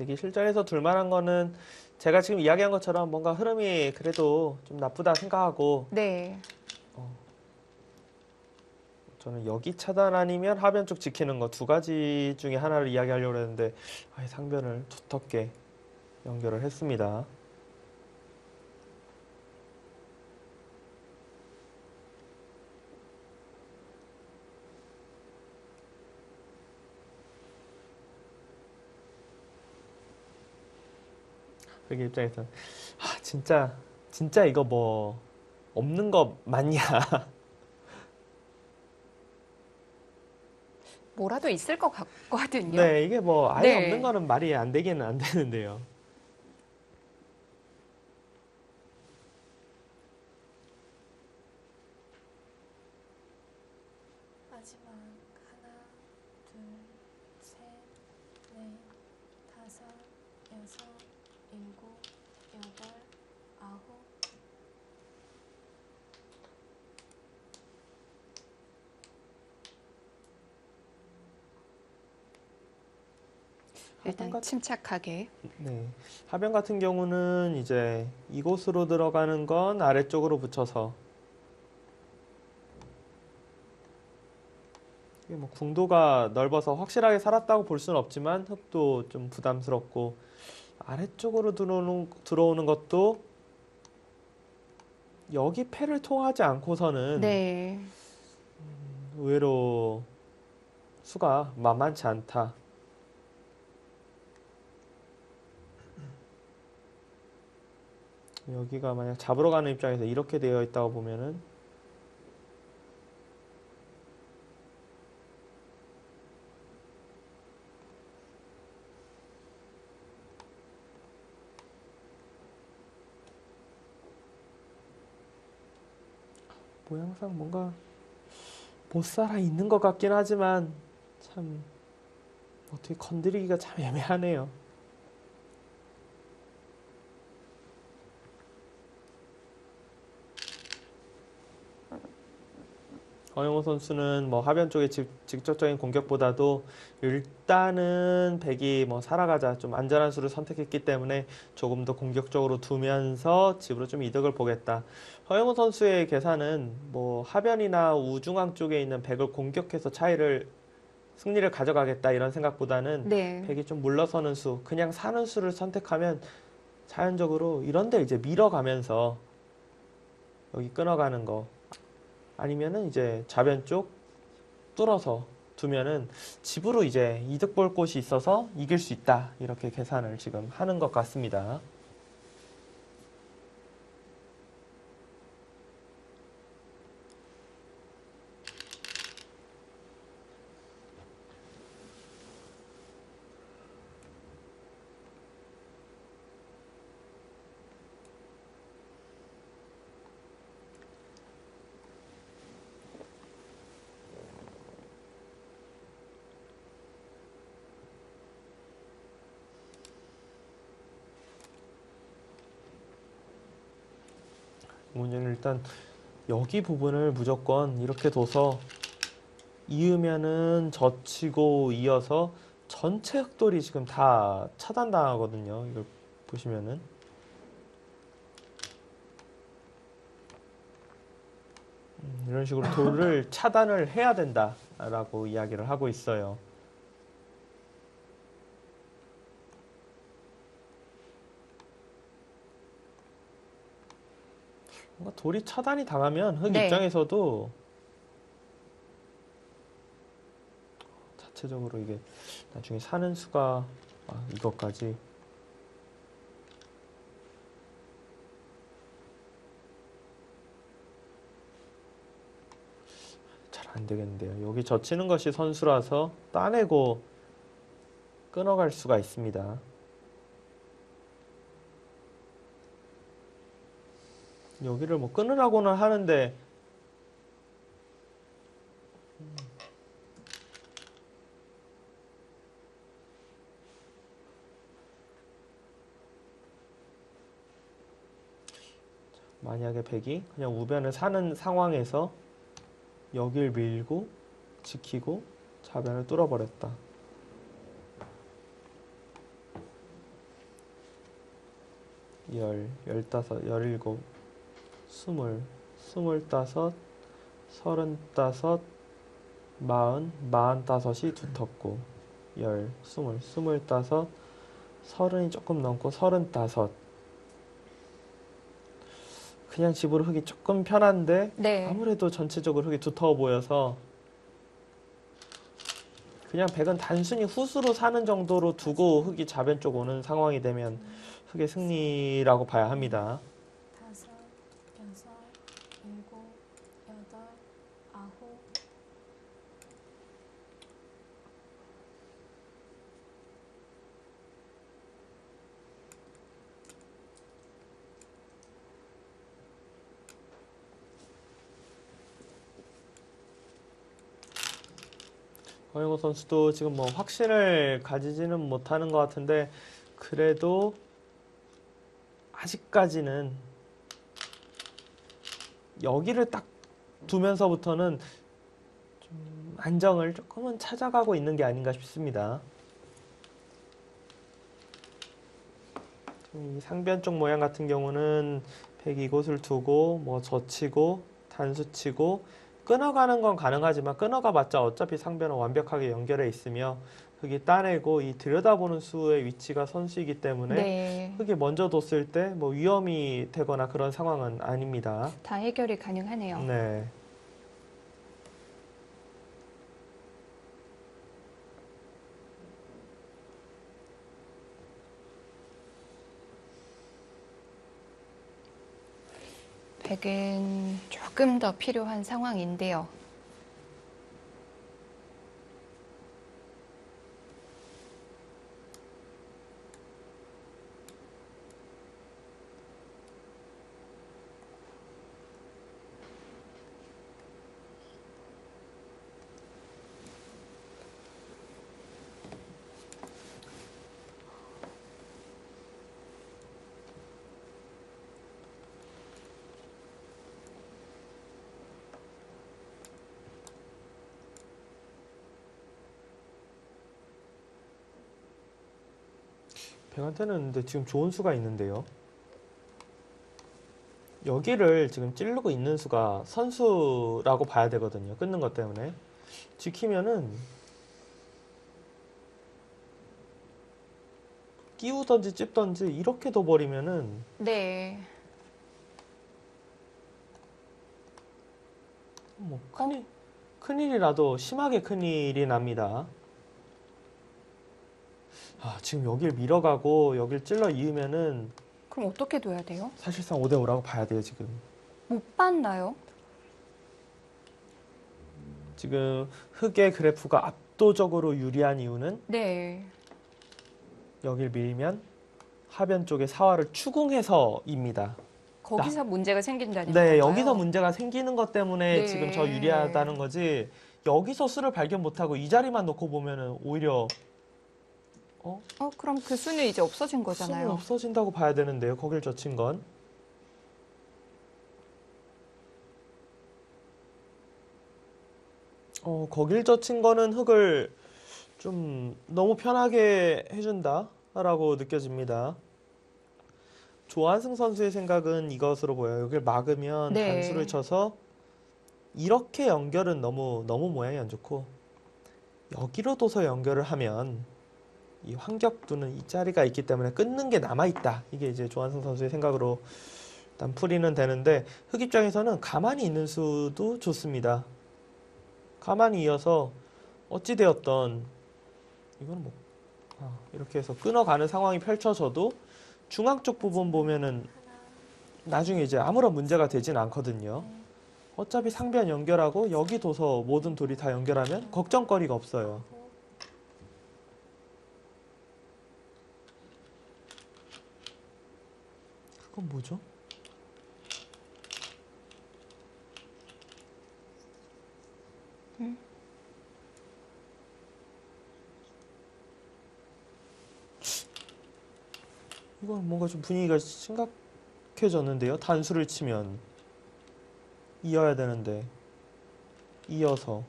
백이 실전에서 둘만한 거는 제가 지금 이야기한 것처럼 뭔가 흐름이 그래도 좀 나쁘다 생각하고 네. 저는 여기 차단 아니면 하변 쪽 지키는 거 두 가지 중에 하나를 이야기하려고 했는데 아예 상변을 두텁게 연결을 했습니다. 여기 입장에서는 진짜 이거 뭐 없는 거 맞냐? 뭐라도 있을 것 같거든요. 네, 이게 뭐 아예 네. 없는 거는 말이 안 되기는 안 되는데요. 마지막 하나, 둘, 셋, 넷, 다섯, 여섯, 일곱, 여덟, 아홉. 일단 침착하게. 네. 하변 같은 경우는 이제 이곳으로 들어가는 건 아래쪽으로 붙여서 이게 뭐 궁도가 넓어서 확실하게 살았다고 볼 수는 없지만 흙도 좀 부담스럽고 아래쪽으로 들어오는 것도 여기 패를 통하지 않고서는 네. 의외로 수가 만만치 않다. 여기가 만약 잡으러 가는 입장에서 이렇게 되어 있다고 보면은 모양상 뭔가 못 살아 있는 것 같긴 하지만 참 어떻게 건드리기가 참 애매하네요. 허영호 선수는 뭐 하변 쪽의 직접적인 공격보다도 일단은 백이 뭐 살아가자 좀 안전한 수를 선택했기 때문에 조금 더 공격적으로 두면서 집으로 좀 이득을 보겠다. 허영호 선수의 계산은 뭐 하변이나 우중앙 쪽에 있는 백을 공격해서 승리를 가져가겠다 이런 생각보다는 네. 백이 좀 물러서는 수, 그냥 사는 수를 선택하면 자연적으로 이런데 이제 밀어가면서 여기 끊어가는 거 아니면은 이제 좌변 쪽 뚫어서 두면은 집으로 이제 이득 볼 곳이 있어서 이길 수 있다. 이렇게 계산을 지금 하는 것 같습니다. 문제는 일단 여기 부분을 무조건 이렇게 둬서 이으면은 젖히고 이어서 전체 흑돌이 지금 다 차단당하거든요. 이걸 보시면은 이런 식으로 돌을 차단을 해야 된다라고 이야기를 하고 있어요. 뭔가 돌이 차단이 당하면 흑 네. 입장에서도 자체적으로 이게 나중에 사는 수가 이것까지 잘 안 되겠는데요. 여기 젖히는 것이 선수라서 따내고 끊어갈 수가 있습니다. 여기를 뭐 끊으라고는 하는데 만약에 백이 그냥 우변을 사는 상황에서 여길 밀고 지키고 좌변을 뚫어버렸다. 열다섯, 열일곱, 스물, 스물다섯, 서른다섯, 마흔다섯이 두텁고, 스물다섯, 서른이 조금 넘고 서른다섯. 그냥 집으로 흙이 조금 편한데 네. 아무래도 전체적으로 흙이 두터워 보여서 그냥 100은 단순히 훗으로 사는 정도로 두고 흙이 좌변 쪽 오는 상황이 되면 흙의 승리라고 봐야 합니다. 5, 6, 7, 8, 9. 허영호 선수도 지금 뭐 확신을 가지지는 못하는 것 같은데 그래도 아직까지는 여기를 딱 두면서부터는 좀 안정을 조금은 찾아가고 있는 게 아닌가 싶습니다. 이 상변 쪽 모양 같은 경우는 100 이곳을 두고 뭐 젖히고 단수치고 끊어가는 건 가능하지만 끊어가봤자 어차피 상변은 완벽하게 연결해 있으며 흙이 따내고 이 들여다보는 수의 위치가 선수이기 때문에 네. 흙이 먼저 뒀을 때 뭐 위험이 되거나 그런 상황은 아닙니다. 다 해결이 가능하네요. 네. 백은 조금 더 필요한 상황인데요. 백한테는 근데 지금 좋은 수가 있는데요. 여기를 지금 찌르고 있는 수가 선수라고 봐야 되거든요. 끊는 것 때문에. 지키면은 끼우던지 찝던지 이렇게 둬버리면은 네. 뭐 큰일이라도 심하게 큰일이 납니다. 아, 지금 여길 밀어가고 여길 찔러 이으면은 그럼 어떻게 둬야 돼요? 사실상 5대5라고 봐야 돼요, 지금. 못 봤나요? 지금 흙의 그래프가 압도적으로 유리한 이유는 네. 여길 밀면 하변 쪽에 사화를 추궁해서입니다. 거기서 문제가 생긴다는 네, 건가요? 여기서 문제가 생기는 것 때문에 네. 지금 저 유리하다는 거지. 여기서 수를 발견 못하고 이 자리만 놓고 보면은 오히려 그럼 그 수는 이제 없어진 수는 거잖아요. 없어진다고 봐야 되는데요. 거길 젖힌 건. 거길 젖힌 거는 흙을 좀 너무 편하게 해준다라고 느껴집니다. 조한승 선수의 생각은 이것으로 보여요. 여길 막으면 네. 단수를 쳐서 이렇게 연결은 너무 모양이 안 좋고 여기로 둬서 연결을 하면 이 환격두는 이 자리가 있기 때문에 끊는 게 남아있다. 이게 이제 조한승 선수의 생각으로 일단 풀이는 되는데 흙 입장에서는 가만히 있는 수도 좋습니다. 가만히 이어서 어찌되었던 이거는 뭐 이렇게 해서 끊어가는 상황이 펼쳐져도 중앙 쪽 부분 보면은 나중에 이제 아무런 문제가 되진 않거든요. 어차피 상변 연결하고 여기 둬서 모든 돌이 다 연결하면 걱정거리가 없어요. 그건 뭐죠? 이건 뭔가 좀 분위기가 심각해졌는데요. 단수를 치면 이어야 되는데 이어서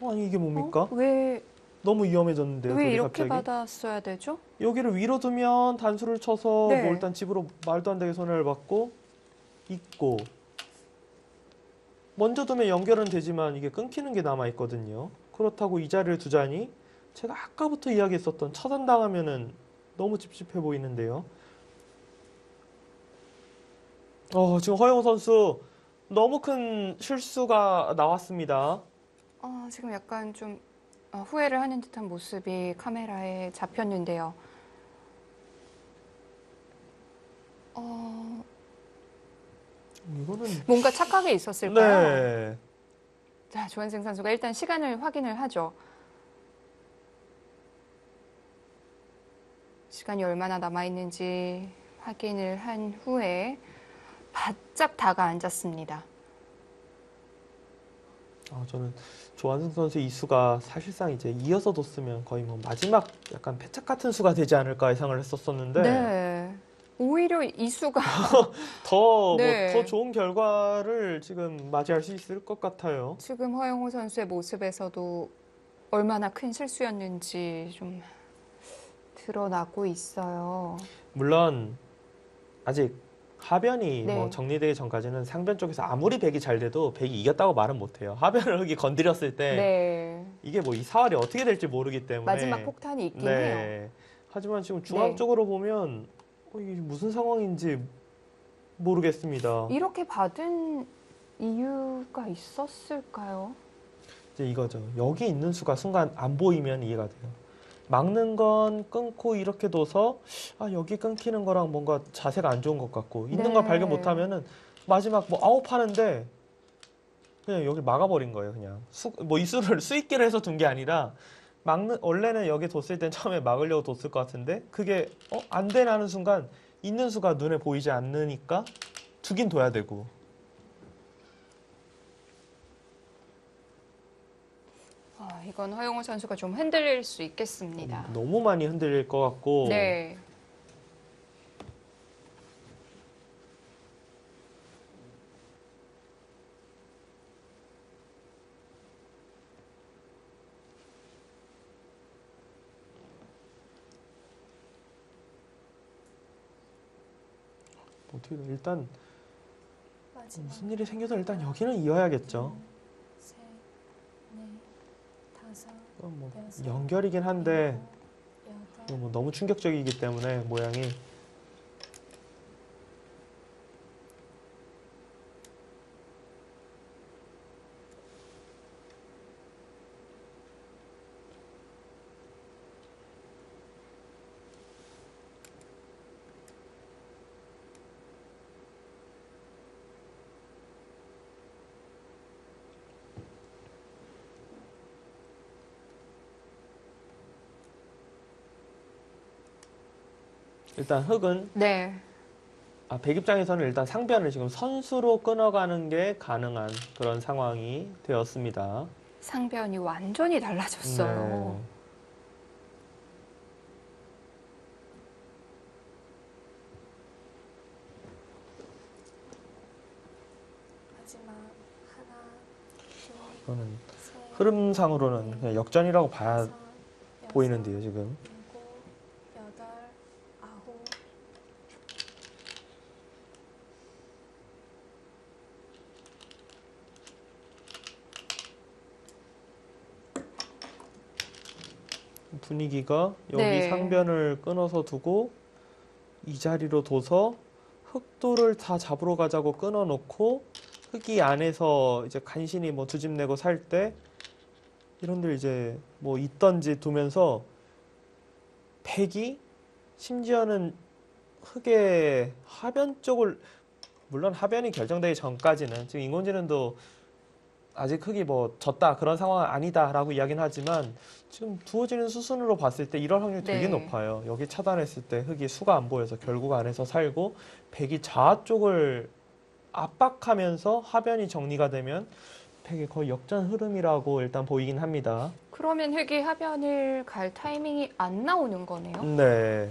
아니 이게 뭡니까? 왜 너무 위험해졌는데요. 왜 돌이 이렇게 갑자기. 받았어야 되죠? 여기를 위로 두면 단수를 쳐서 네. 뭐 일단 집으로 말도 안 되게 손해를 받고 있고 먼저 두면 연결은 되지만 이게 끊기는 게 남아 있거든요. 그렇다고 이 자리를 두자니 제가 아까부터 이야기했었던 차단당하면은 너무 찝찝해 보이는데요. 지금 허영우 선수 너무 큰 실수가 나왔습니다. 지금 약간 좀 후회를 하는 듯한 모습이 카메라에 잡혔는데요. 이거는 뭔가 착각이 있었을까요? 네. 자, 조한승 선수가 일단 시간을 확인을 하죠. 시간이 얼마나 남아있는지 확인을 한 후에 바짝 다가앉았습니다. 저는 조한승 선수 이 수가 사실상 이제 이어서 뒀으면 거의 뭐 마지막 약간 패착 같은 수가 되지 않을까 예상을 했었었는데 네. 오히려 이 수가 더 네. 더 좋은 결과를 지금 맞이할 수 있을 것 같아요. 지금 허영호 선수의 모습에서도 얼마나 큰 실수였는지 좀 드러나고 있어요. 물론 아직 하변이 네. 뭐 정리되기 전까지는 상변 쪽에서 아무리 백이 잘 돼도 백이 이겼다고 말은 못해요. 하변을 흙이 건드렸을 때 네. 이게 뭐 이 사활이 어떻게 될지 모르기 때문에 마지막 폭탄이 있긴 해요. 네. 하지만 지금 중앙 네. 쪽으로 보면 이게 무슨 상황인지 모르겠습니다. 이렇게 받은 이유가 있었을까요? 이제 이거죠. 여기 있는 수가 순간 안 보이면 이해가 돼요. 막는 건 끊고 이렇게 둬서 여기 끊기는 거랑 뭔가 자세가 안 좋은 것 같고 있는 네. 걸 발견 못하면은 마지막 뭐 아웃하는데 그냥 여기 막아버린 거예요. 그냥 이 수를 수익기를 해서 둔 게 아니라 원래는 여기 뒀을 땐 처음에 막으려고 뒀을 것 같은데 그게 안 되나는 순간 있는 수가 눈에 보이지 않으니까 두긴 둬야 되고. 이건 허영호 선수가 좀 흔들릴 수 있겠습니다. 너무 많이 흔들릴 것 같고 네. 어떻게 일단 마지막 무슨 일이 생겨도 일단 여기는 이어야겠죠. 셋, 넷, 다섯, 뭐 여섯, 연결이긴 한데 일곱, 이거 여덟, 뭐 너무 충격적이기 때문에 모양이 일단 흙은 네. 백 입장에서는 일단 상변을 지금 선수로 끊어가는 게 가능한 그런 상황이 되었습니다. 상변이 완전히 달라졌어요. 네. 마지막 하나, 둘, 이거는 셋, 흐름상으로는 그냥 역전이라고 봐야 다섯, 보이는데요, 지금. 일곱, 여덟, 아홉, 분위기가 여기 네. 상변을 끊어서 두고 이 자리로 둬서 흑도를 다 잡으러 가자고 끊어놓고 흑이 안에서 이제 간신히 뭐 두 집 내고 살 때 이런들 이제 뭐 있던지 두면서 백이 심지어는 흑의 하변 쪽을 물론 하변이 결정되기 전까지는 지금 인공지능도 아직 흑이 뭐 졌다 그런 상황은 아니다라고 이야기는 하지만 지금 두어지는 수순으로 봤을 때 이럴 확률이 되게 네. 높아요. 여기 차단했을 때 흑이 수가 안 보여서 결국 안에서 살고 백이 좌 쪽을 압박하면서 하변이 정리가 되면 백이 거의 역전 흐름이라고 일단 보이긴 합니다. 그러면 흑이 하변을 갈 타이밍이 안 나오는 거네요. 네.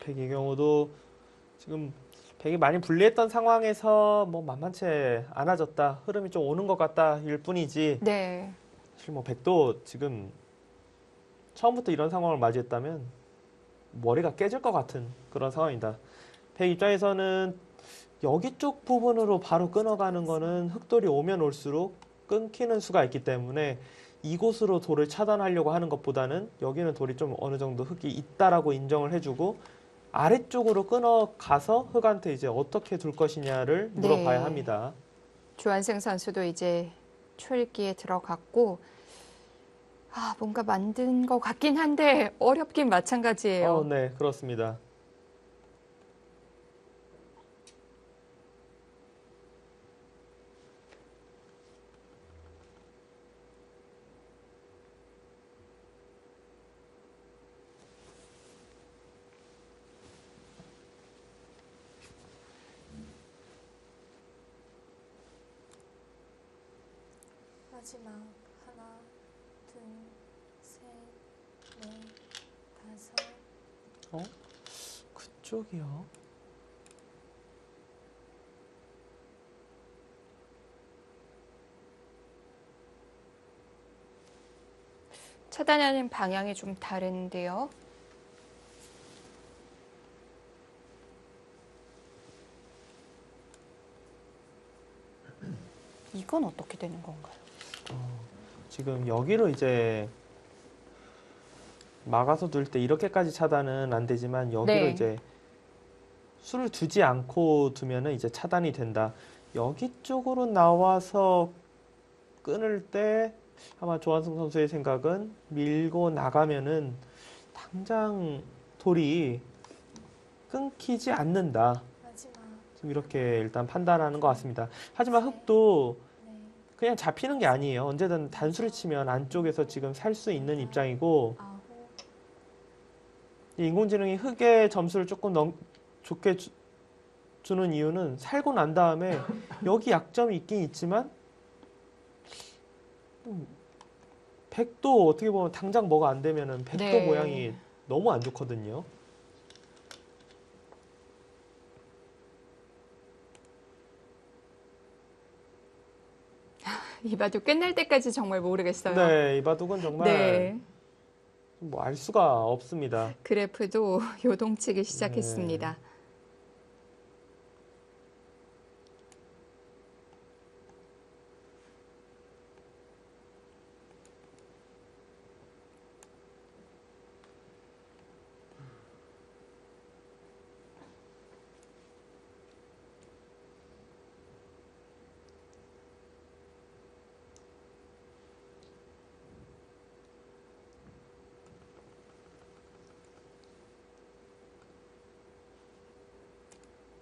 백의 경우도 지금 백이 많이 불리했던 상황에서 뭐 만만치 않아졌다, 흐름이 좀 오는 것 같다일 뿐이지 네. 사실 뭐 백도 지금 처음부터 이런 상황을 맞이했다면 머리가 깨질 것 같은 그런 상황이다. 백 입장에서는 여기 쪽 부분으로 바로 끊어가는 거는 흑돌이 오면 올수록 끊기는 수가 있기 때문에 이곳으로 돌을 차단하려고 하는 것보다는 여기는 돌이 좀 어느 정도 흙이 있다라고 인정을 해주고 아래쪽으로 끊어가서 흑한테 이제 어떻게 둘 것이냐를 물어봐야 네. 합니다. 조한승 선수도 이제 초읽기에 들어갔고, 뭔가 만든 것 같긴 한데 어렵긴 마찬가지예요. 네, 그렇습니다. 마지막 하나, 둘, 셋, 넷, 다섯. 그쪽이요. 차단하는 방향이 좀 다른데요. 이건 어떻게 되는 건가요? 지금 여기로 이제 막아서 둘 때 이렇게까지 차단은 안 되지만 여기로 네. 이제 수를 두지 않고 두면은 이제 차단이 된다. 여기 쪽으로 나와서 끊을 때 아마 조한승 선수의 생각은 밀고 나가면은 당장 돌이 끊기지 않는다. 마지막 지금 이렇게 일단 판단하는 것 같습니다. 하지만 흑도 네, 그냥 잡히는 게 아니에요. 언제든 단수를 치면 안쪽에서 지금 살 수 있는 입장이고 아홉. 이 인공지능이 흑의 점수를 조금 좋게 주는 이유는 살고 난 다음에 여기 약점이 있긴 있지만 백도 어떻게 보면 당장 뭐가 안 되면은 백도 네. 모양이 너무 안 좋거든요. 이 바둑 끝날 때까지 정말 모르겠어요. 네, 이 바둑은 정말 네. 뭐 알 수가 없습니다. 그래프도 요동치기 시작했습니다.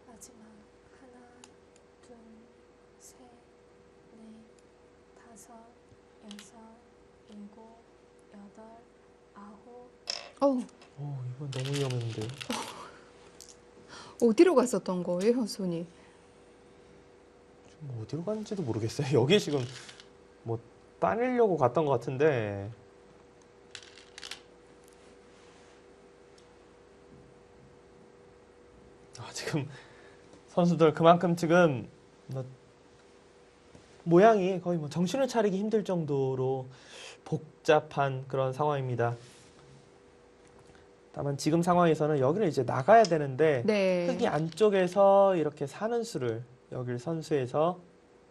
마지막 하나, 둘, 셋, 넷, 다섯, 여섯, 일곱, 여덟, 아홉. 어우, 이건 너무 위험했는데. 어디로 갔었던 거예요, 손이? 지금 어디로 갔는지도 모르겠어요. 여기 지금 뭐 따내려고 갔던 것 같은데. 지금 선수들 그만큼 지금 뭐 모양이 거의 뭐 정신을 차리기 힘들 정도로 복잡한 그런 상황입니다. 다만 지금 상황에서는 여기를 이제 나가야 되는데 네. 흙이 안쪽에서 이렇게 사는 수를 여기를 선수해서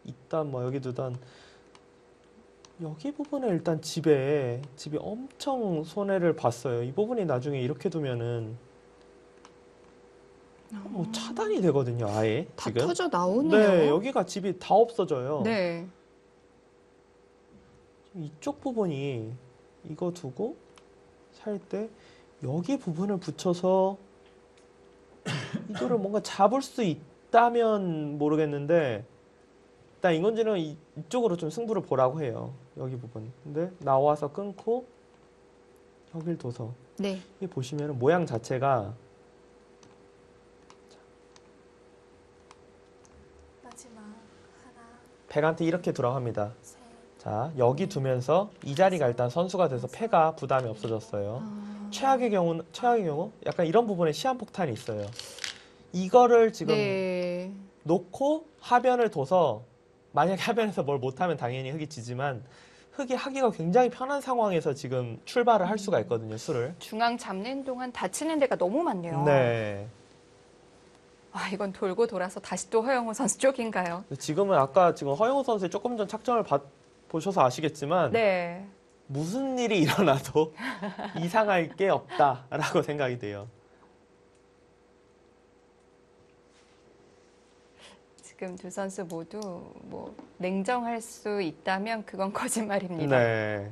있던 뭐 여기 두던 여기 부분에 일단 집이 엄청 손해를 봤어요. 이 부분이 나중에 이렇게 두면은 뭐 차단이 되거든요, 아예 다 지금. 터져 나오네요. 네, 여기가 집이 다 없어져요. 네. 이쪽 부분이 이거 두고 살 때 여기 부분을 붙여서 이거를 뭔가 잡을 수 있다면 모르겠는데 일단 인공지능은 이쪽으로 좀 승부를 보라고 해요. 여기 부분. 근데 나와서 끊고 여길 둬서 네. 이 보시면 모양 자체가 마지막 하나, 백한테 이렇게 돌아갑니다. 셋, 자, 여기 두면서 이 자리가 일단 선수가 돼서 패가 부담이 없어졌어요. 최악의 경우 약간 이런 부분에 시한폭탄이 있어요. 이거를 지금 네. 놓고 하변을 둬서 만약에 하변에서 뭘 못하면 당연히 흙이 지지만 흙이 하기가 굉장히 편한 상황에서 지금 출발을 할 수가 있거든요, 수를. 중앙 잡는 동안 다치는 데가 너무 많네요. 네. 아, 이건 돌고 돌아서 다시 또 허영우 선수 쪽인가요? 지금은 아까 지금 허영우 선수의 조금 전 착점을 보셔서 아시겠지만 네. 무슨 일이 일어나도 이상할 게 없다라고 생각이 돼요. 지금 두 선수 모두 뭐 냉정할 수 있다면 그건 거짓말입니다. 네.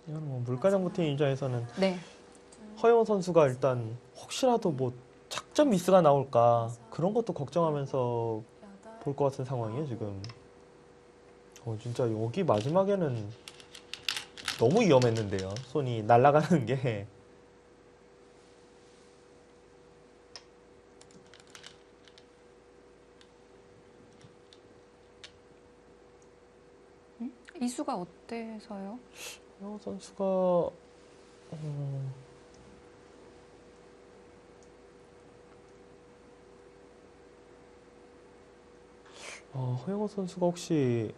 이건 뭐 물가장구팀 입장에서는 네. 허영우 선수가 일단 혹시라도 뭐 착점 미스가 나올까 그런 것도 걱정하면서 볼 것 같은 상황이에요 지금. 진짜 여기 마지막에는 너무 위험했는데요. 손이 날아가는 게. 이수가 어때서요? 허영우 선수가 허영우 선수가 혹시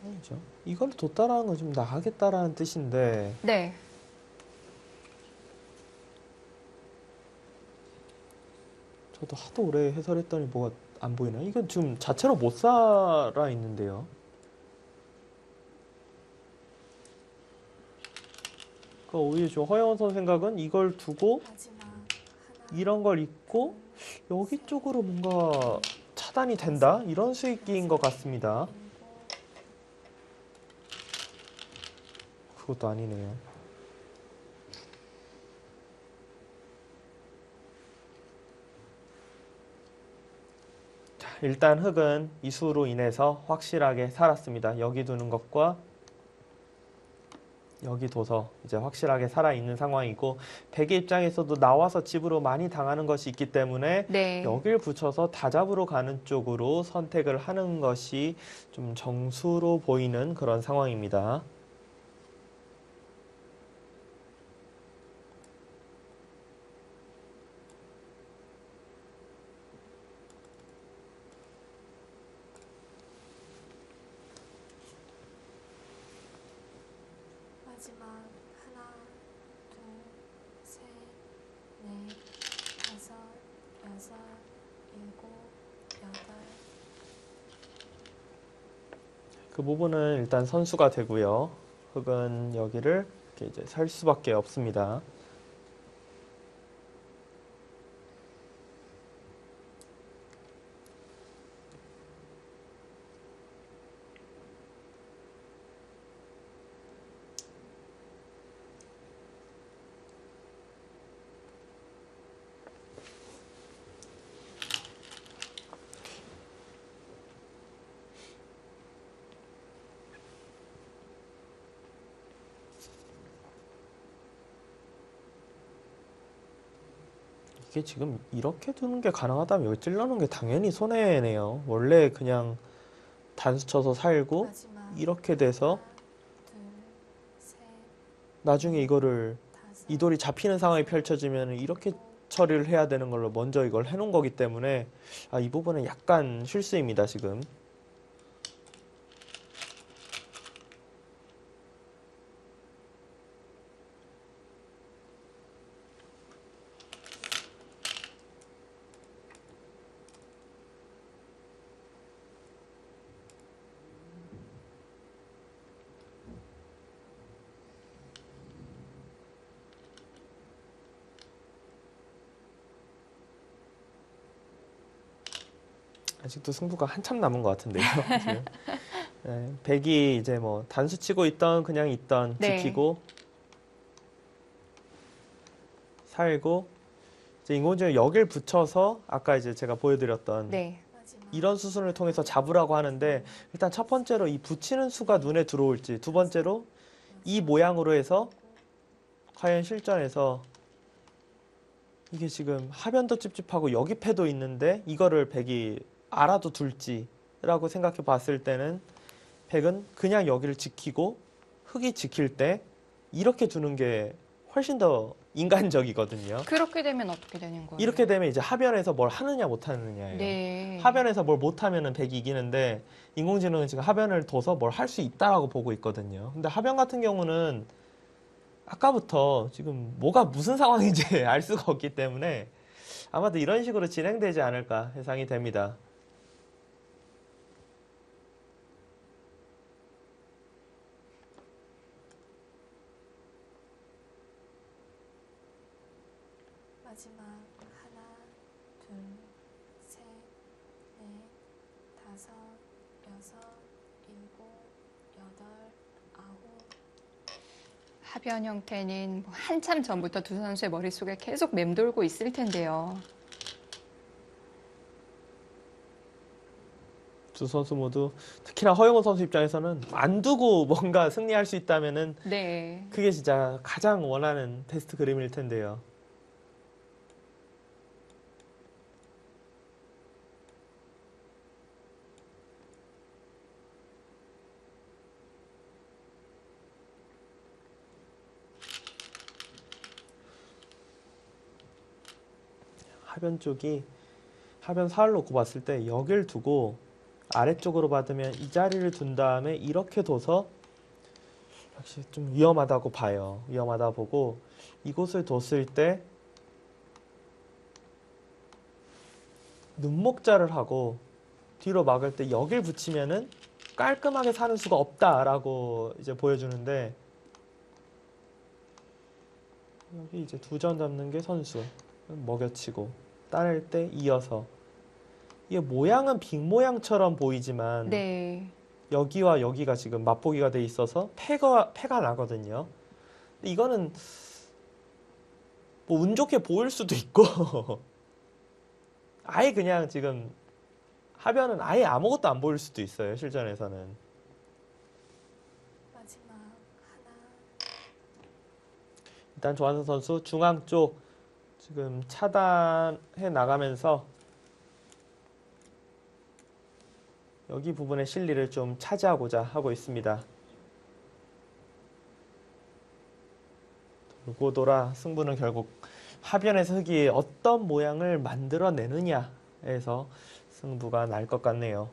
아니죠. 이걸 뒀다라는 건 좀 나가겠다라는 뜻인데 네. 저도 하도 오래 해설했더니 뭐가 안 보이나? 이건 지금 자체로 못 살아 있는데요. 그러니까 오히려 좀 허영우 선수 생각은 이걸 두고 마지막 하나, 이런 걸 입고 여기 쪽으로 뭔가 차단이 된다? 이런 수익기인 것 같습니다. 일곱, 그것도 아니네요. 자, 일단 흙은 이수로 인해서 확실하게 살았습니다. 여기 두는 것과 여기 둬서 이제 확실하게 살아있는 상황이고 백의 입장에서도 나와서 집으로 많이 당하는 것이 있기 때문에 네. 여길 붙여서 다잡으로 가는 쪽으로 선택을 하는 것이 좀 정수로 보이는 그런 상황입니다. 마지막 하나, 둘, 셋, 넷, 다섯, 여섯, 일곱, 여덟. 그 부분은 일단 선수가 되고요. 흙은 여기를 이렇게 이제 살 수밖에 없습니다. 이게 지금 이렇게 두는 게 가능하다면 여기 찔러놓은 게 당연히 손해네요. 원래 그냥 단수 쳐서 살고 마지막 이렇게 돼서 하나, 둘, 셋, 나중에 이거를 다섯, 이 돌이 잡히는 상황이 펼쳐지면 이렇게 처리를 해야 되는 걸로 먼저 이걸 해놓은 거기 때문에 이 부분은 약간 실수입니다, 지금. 아직도 승부가 한참 남은 것 같은데요, 지금. 네, 백이 이제 뭐 단수 치고 있던 그냥 있던 네. 지키고 살고 이제 인공지능 여길 붙여서 아까 이제 제가 보여드렸던 네. 마지막 이런 수순을 통해서 잡으라고 하는데 일단 첫 번째로 이 붙이는 수가 눈에 들어올지 두 번째로 이 모양으로 해서 과연 실전에서 이게 지금 하변도 찝찝하고 여기 패도 있는데 이거를 백이 알아도 둘지라고 생각해 봤을 때는 백은 그냥 여기를 지키고 흑이 지킬 때 이렇게 두는 게 훨씬 더 인간적이거든요. 그렇게 되면 어떻게 되는 거예요? 이렇게 되면 이제 하변에서 뭘 하느냐 못 하느냐예요. 네. 하변에서 뭘 못하면은 백이 이기는데 인공지능은 지금 하변을 둬서 뭘 할 수 있다라고 보고 있거든요. 근데 하변 같은 경우는 아까부터 지금 뭐가 무슨 상황인지 알 수가 없기 때문에 아마도 이런 식으로 진행되지 않을까 예상이 됩니다. 마지막 하나, 둘, 셋, 넷, 다섯, 여섯, 일곱, 여덟, 아홉. 하변 형태는 뭐 한참 전부터 두 선수의 머릿속에 계속 맴돌고 있을 텐데요. 두 선수 모두 특히나 허영우 선수 입장에서는 안 두고 뭔가 승리할 수 있다면은 네. 그게 진짜 가장 원하는 테스트 그림일 텐데요. 하변 쪽이 하변 사를 놓고 봤을 때 여길 두고 아래쪽으로 받으면 이 자리를 둔 다음에 이렇게 둬서 역시 좀 위험하다고 봐요. 위험하다 보고 이곳을 뒀을 때 눈목자를 하고 뒤로 막을 때 여길 붙이면은 깔끔하게 사는 수가 없다라고 이제 보여주는데 여기 이제 두 점 잡는 게 선수 먹여치고 따낼 때 이어서 이게 모양은 빅 모양처럼 보이지만 네. 여기와 여기가 지금 맛보기가 돼 있어서 패가 나거든요. 근데 이거는 뭐 운 좋게 보일 수도 있고 아예 그냥 지금 하변은 아예 아무것도 안 보일 수도 있어요. 실전에서는. 마지막 하나, 일단 조한선 선수 중앙 쪽 지금 차단해 나가면서 여기 부분의 실리를 좀 차지하고자 하고 있습니다. 돌고 돌아 승부는 결국 하변에서 흑이 어떤 모양을 만들어내느냐에서 승부가 날 것 같네요.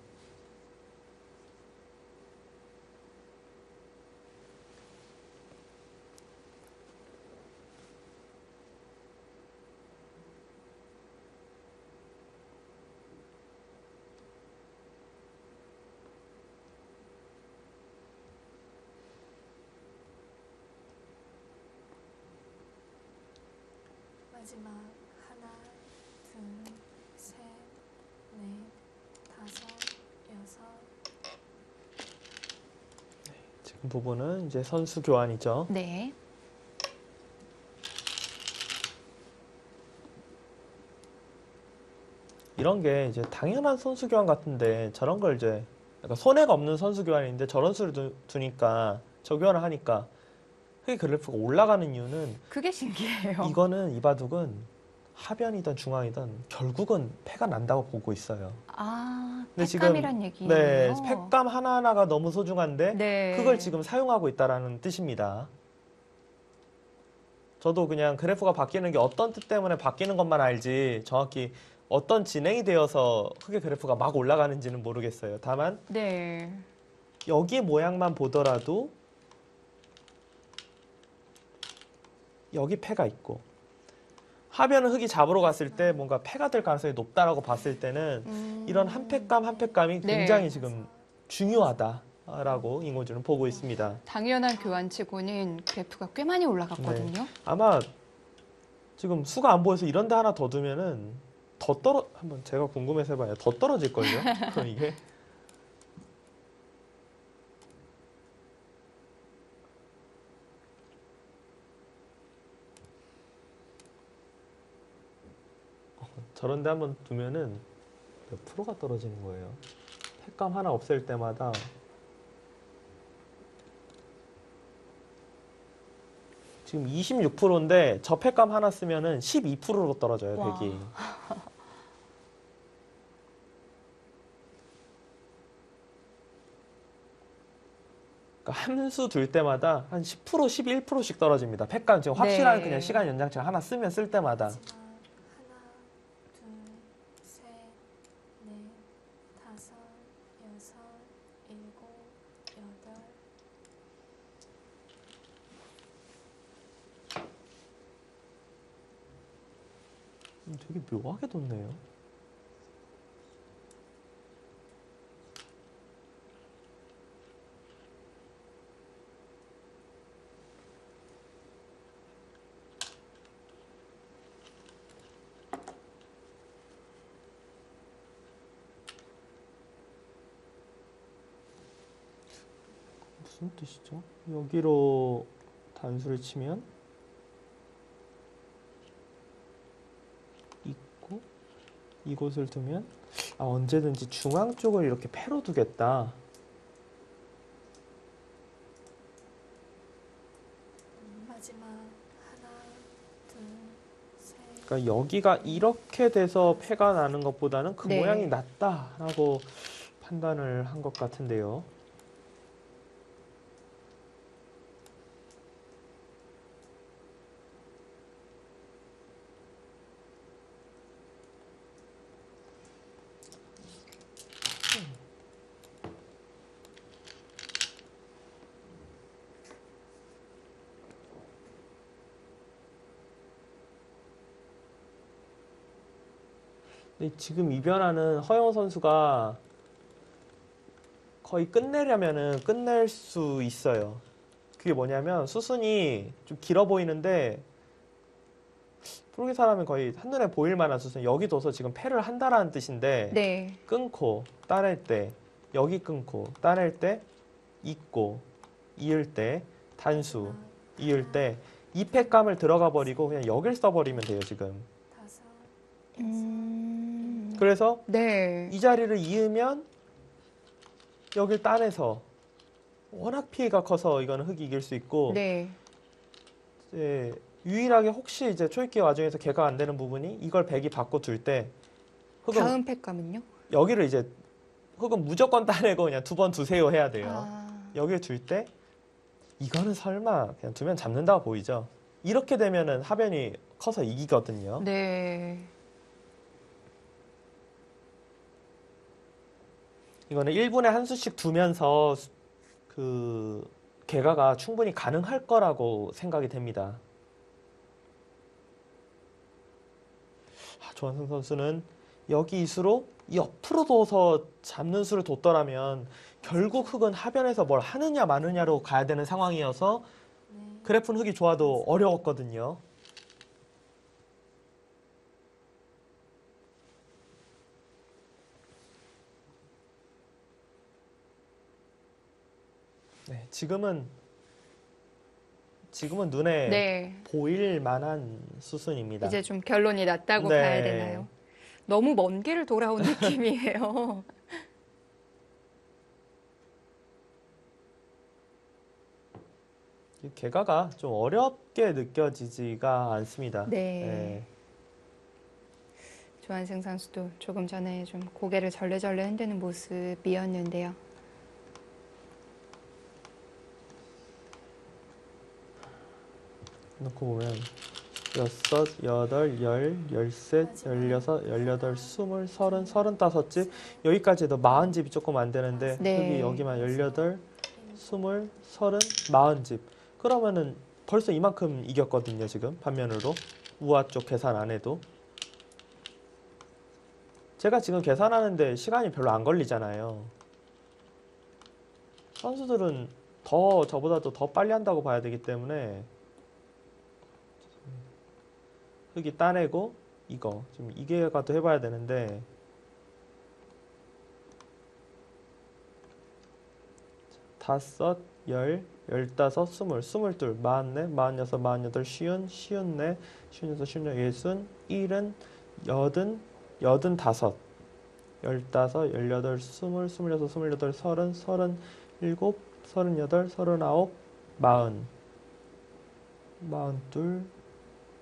마지막 하나, 둘, 셋, 넷, 다섯, 여섯. 지금 부분은 이제 선수 교환이죠. 네. 이런 게 이제 당연한 선수 교환 같은데 저런 걸 이제 약간 손해가 없는 선수 교환인데 저런 수를 두니까 저 교환을 하니까 흑의 그래프가 올라가는 이유는 그게 신기해요. 이거는 이 바둑은 하변이든 중앙이든 결국은 패가 난다고 보고 있어요. 아, 근데 패감이란 얘기예요. 네, 패감 하나하나가 너무 소중한데 네. 그걸 지금 사용하고 있다라는 뜻입니다. 저도 그냥 그래프가 바뀌는 게 어떤 뜻 때문에 바뀌는 것만 알지 정확히 어떤 진행이 되어서 흑의 그래프가 막 올라가는지는 모르겠어요. 다만 네. 여기 모양만 보더라도 여기 패가 있고 하변은 흑이 잡으러 갔을 때 뭔가 패가 될 가능성이 높다라고 봤을 때는 이런 한 패감 한 패감이 네. 굉장히 지금 중요하다라고 인공지능은 보고 있습니다. 당연한 교환치고는 그래프가 꽤 많이 올라갔거든요. 아마 지금 수가 안 보여서 이런 데 하나 더 두면은 한번 제가 궁금해서 해봐요. 더 떨어질걸요? 그럼 이게 저런 데 한번 두면은 몇 프로가 떨어지는 거예요. 패감 하나 없앨 때마다 지금 26%인데 저패감 하나 쓰면은 12%로 떨어져요, 와. 100이. 그러니까 함수 둘 때마다 한 10%, 11%씩 떨어집니다. 패감 지금 확실한 네. 그냥 시간 연장책 하나 쓰면 쓸 때마다. 마지막 하나, 둘, 셋, 넷, 다섯, 여섯, 일곱, 여덟. 되게 묘하게 돋네요. 무슨 뜻이죠? 여기로 단수를 치면 있고 이곳을 두면 언제든지 중앙 쪽을 이렇게 패로 두겠다. 마지막 하나, 둘, 셋. 그러니까 여기가 이렇게 돼서 패가 나는 것보다는 그 네. 모양이 낫다라고 판단을 한 것 같은데요. 근데 지금 이 변화는 허영호 선수가 거의 끝내려면은 끝낼 수 있어요. 그게 뭐냐면 수순이 좀 길어 보이는데 프로기 사람은 거의 한눈에 보일 만한 수순 여기 둬서 지금 패를 한다라는 뜻인데 네. 끊고 따낼 때 여기 끊고 따낼 때 잇고 이을 때 단수 마지막 이을 때 이 패감을 들어가 버리고 그냥 여길 써버리면 돼요 지금. 다섯, 그래서 네. 이 자리를 이으면 여길 따내서 워낙 피해가 커서 이거는 흙이 이길 수 있고 네. 이제 유일하게 혹시 이제 초입기 와중에서 개가 안 되는 부분이 이걸 백이 바꿔 둘 때 흙은 다음 팩감은요? 여기를 이제 흙은 무조건 따내고 그냥 두 번 두세요 해야 돼요. 아, 여기를 둘 때 이거는 설마 그냥 두면 잡는다고 보이죠. 이렇게 되면은 하변이 커서 이기거든요. 네. 이거는 1분에 한 수씩 두면서 그 개가가 충분히 가능할 거라고 생각이 됩니다. 조한승 선수는 여기 이 수로 옆으로 둬서 잡는 수를 뒀더라면 결국 흙은 하변에서 뭘 하느냐 마느냐로 가야 되는 상황이어서 네. 그래프는 흙이 좋아도 어려웠거든요. 네, 지금은 눈에 네. 보일 만한 수순입니다. 이제 좀 결론이 났다고 네. 봐야 되나요? 너무 먼 길을 돌아온 느낌이에요. 이 개가가 좀 어렵게 느껴지지가 않습니다. 네. 조한승 선수도 조금 전에 좀 고개를 절레절레 흔드는 모습이었는데요. 놓고 보면 여섯, 여덟, 열, 열셋, 열여섯, 열여덟, 스물, 서른, 서른다섯집 여기까지도 40집이 조금 안 되는데 네. 여기 여기만 열여덟, 스물, 서른, 40집 그러면은 벌써 이만큼 이겼거든요 지금 반면으로 우아 쪽 계산 안 해도 제가 지금 계산하는데 시간이 별로 안 걸리잖아요. 선수들은 더 저보다도 더 빨리 한다고 봐야 되기 때문에 흙이 따내고 이거 지금 이게가 또 해봐야 되는데 다섯, 열, 열다섯, 스물, 스물둘, 마흔네, 마흔여섯, 마흔여덟, 쉬운, 쉬운네, 쉬운여섯, 쉬운여, 예순, 일흔, 여든, 여든다섯, 열다섯, 열여덟, 스물, 스물여섯, 스물여덟, 서른, 서른일곱, 서른여덟, 서른아홉, 마흔 42,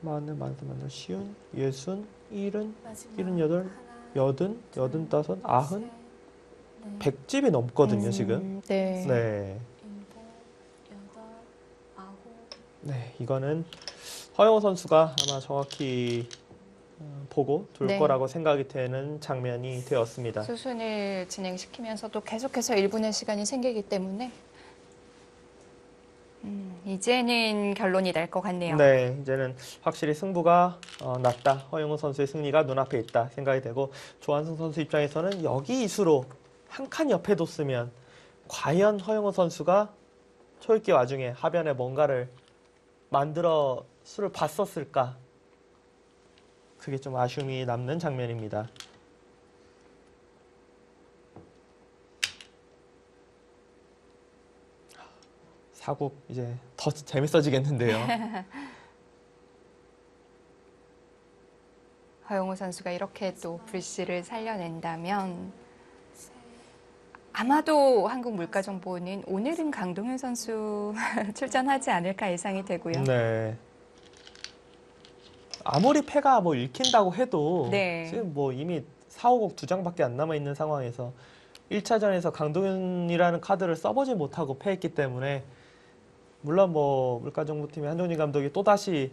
40, 41, 50, 60, 70, 마지막 78, 하나, 80, 85, 셋, 90, 넷, 100집이 넘거든요, 지금. 네. 네. 일곱, 여덟, 아홉, 네, 이거는 허영우 선수가 아마 정확히 보고 둘 네. 거라고 생각이 되는 장면이 되었습니다. 수순을 진행시키면서도 계속해서 1분의 시간이 생기기 때문에 이제는 결론이 날 것 같네요. 네, 이제는 확실히 승부가 났다. 허영우 선수의 승리가 눈앞에 있다 생각이 되고 조한승 선수 입장에서는 여기 이수로 한 칸 옆에 뒀으면 과연 허영우 선수가 초읽기 와중에 하변에 뭔가를 만들어 수를 봤었을까? 그게 좀 아쉬움이 남는 장면입니다. 사국 이제 더 재밌어지겠는데요. 허영우 선수가 이렇게 또 불씨를 살려낸다면 셋, 아마도 한국물가정보는 오늘은 강동윤 선수 출전하지 않을까 예상이 되고요. 네. 아무리 패가 뭐 읽힌다고 해도 네. 지금 뭐 이미 4, 5곡 2장밖에 안 남아 있는 상황에서 1차전에서 강동윤이라는 카드를 써보지 못하고 패했기 때문에 물론 뭐 물가정보팀의 한종진 감독이 또다시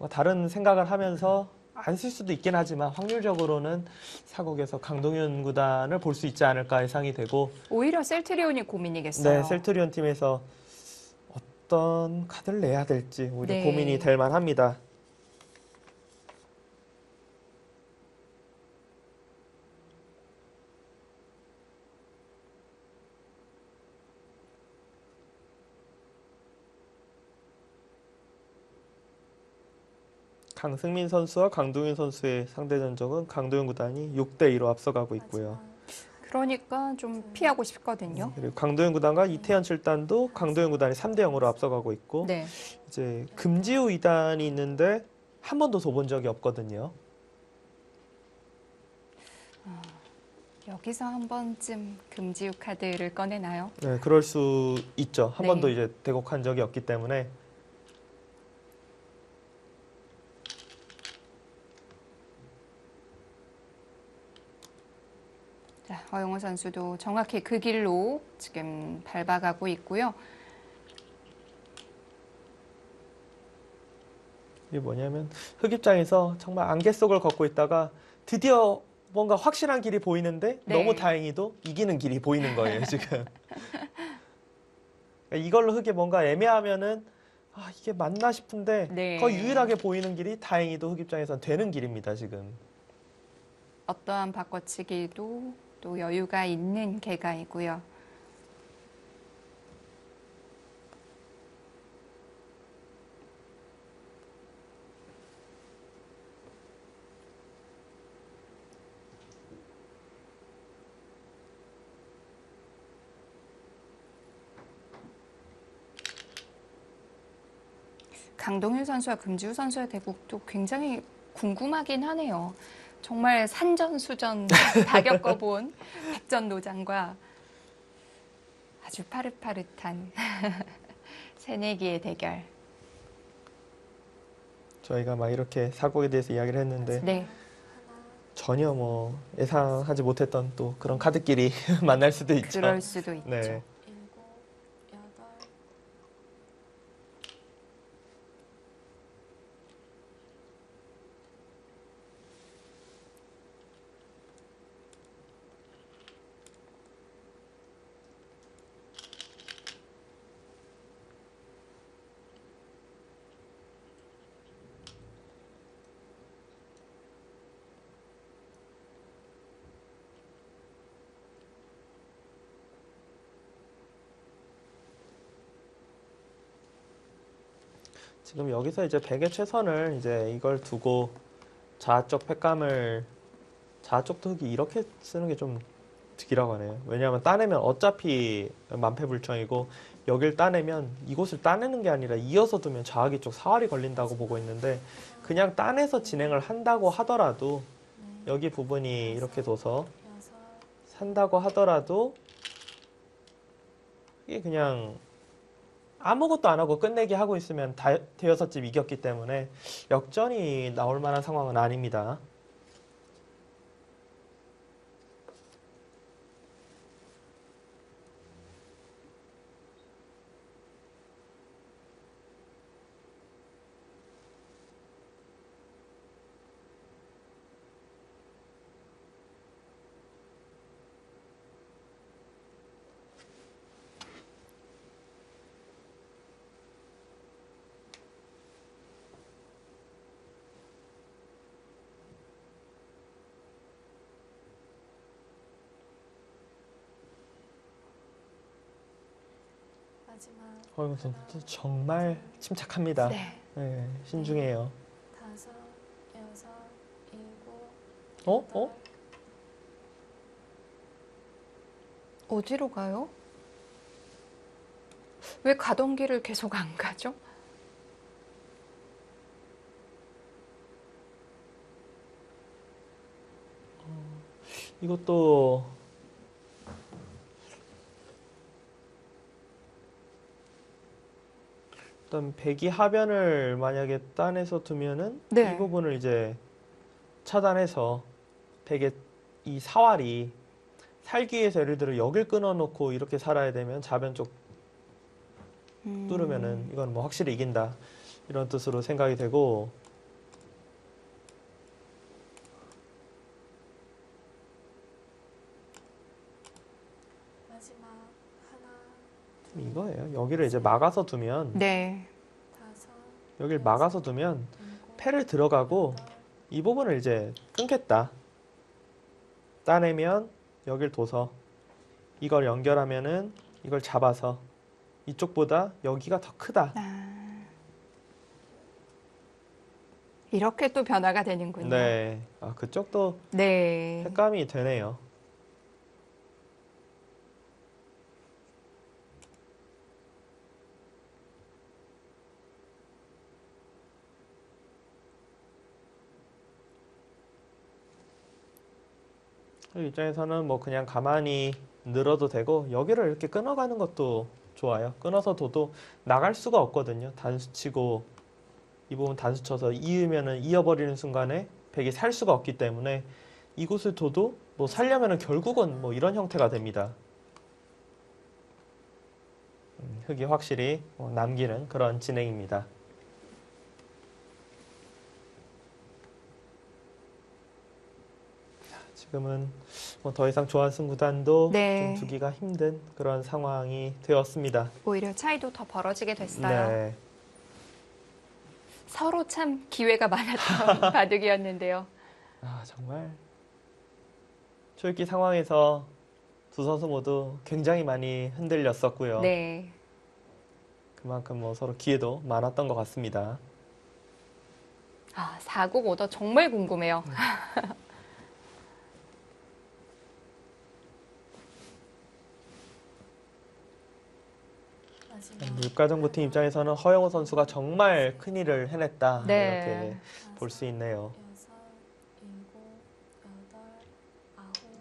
다른 생각을 하면서 안 쓸 수도 있긴 하지만 확률적으로는 사국에서 강동윤 구단을 볼 수 있지 않을까 예상이 되고 오히려 셀트리온이 고민이겠어요. 네, 셀트리온 팀에서 어떤 카드를 내야 될지 오히려 네. 고민이 될 만합니다. 강승민 선수와 강동윤 선수의 상대 전적은 강동윤 구단이 6대 2로 앞서가고 있고요. 마지막 그러니까 좀 피하고 싶거든요. 그리고 강도현 구단과 이태현 7단도 강도현 구단이 3대 0으로 앞서가고 있고 네. 이제 금지우 2단이 있는데 한 번도 둬본 적이 없거든요. 여기서 한 번쯤 금지우 카드를 꺼내나요? 네, 그럴 수 있죠. 한 네. 번도 이제 대곡한 적이 없기 때문에 자, 허영우 선수도 정확히 그 길로 지금 밟아가고 있고요. 이게 뭐냐면 흑 입장에서 정말 안개 속을 걷고 있다가 드디어 뭔가 확실한 길이 보이는데 네. 너무 다행히도 이기는 길이 보이는 거예요, 지금. 그러니까 이걸로 흑이 뭔가 애매하면은 아, 이게 맞나 싶은데 네. 거의 유일하게 보이는 길이 다행히도 흑 입장에선 되는 길입니다, 지금. 어떠한 바꿔치기도 또 여유가 있는 개가이고요. 강동일 선수와 금지우 선수의 대국도 굉장히 궁금하긴 하네요. 정말 산전수전 다 겪어본 백전노장과 아주 파릇파릇한 새내기의 대결. 저희가 막 이렇게 사고에 대해서 이야기를 했는데 네, 하나, 전혀 뭐 예상하지 못했던 또 그런 카드끼리 만날 수도 있죠. 그럴 수도 있죠. 네. 일곱, 여덟, 지금 여기서 이제 100의 최선을 이제 이걸 두고 좌쪽 팩감을 좌쪽 흑이 이렇게 쓰는 게 좀 득이라고 하네요. 왜냐하면 따내면 어차피 만패불청이고 여길 따내면 이곳을 따내는 게 아니라 이어서 두면 좌악이 쪽 사활이 걸린다고 보고 있는데 그냥 따내서 진행을 한다고 하더라도 넷, 여기 부분이 이렇게 둬서 여섯, 산다고 하더라도 이게 그냥 아무것도 안 하고 끝내기 하고 있으면 대여섯 집 이겼기 때문에 역전이 나올 만한 상황은 아닙니다. 마지막 허영 선수 정말 침착합니다. 네. 네, 신중해요. 5, 6, 7, 어? 어? 8. 어디로 가요? 왜 가던 길을 계속 안 가죠? 이것도 일단 배기 하변을 만약에 따내서 두면은 네. 이 부분을 이제 차단해서 백의 이 사활이 살기 위해서 예를 들어 여길 끊어놓고 이렇게 살아야 되면 좌변 쪽 뚫으면은 이건 뭐 확실히 이긴다 이런 뜻으로 생각이 되고 마지막 하나, 이거예요. 여기를 이제 막아서 두면 네. 5, 여길 막아서 두면 7, 패를 들어가고 8. 이 부분을 이제 끊겠다. 따내면 여길 둬서 이걸 연결하면은 이걸 잡아서 이쪽보다 여기가 더 크다. 이렇게 또 변화가 되는군요. 네. 아, 그쪽도 네. 횟감이 되네요. 이 입장에서는 뭐 그냥 가만히 늘어도 되고 여기를 이렇게 끊어가는 것도 좋아요. 끊어서 둬도 나갈 수가 없거든요. 단수 치고 이 부분 단수 쳐서 이으면은 이어버리는 순간에 백이 살 수가 없기 때문에 이곳을 둬도 뭐 살려면은 결국은 뭐 이런 형태가 됩니다. 흙이 확실히 남기는 그런 진행입니다. 지금은 뭐 더 이상 조한승 구단도 네. 좀 두기가 힘든 그런 상황이 되었습니다. 오히려 차이도 더 벌어지게 됐어요. 네. 서로 참 기회가 많았던 바둑이었는데요. 아, 정말 초읽기 상황에서 두 선수 모두 굉장히 많이 흔들렸었고요. 네. 그만큼 뭐 서로 기회도 많았던 것 같습니다. 아, 4곡 오더 정말 궁금해요. 마지막 육가정부팀 입장에서는 허영우 선수가 정말 큰일을 해냈다 네. 이렇게 볼 수 있네요. 6, 7, 8, 9.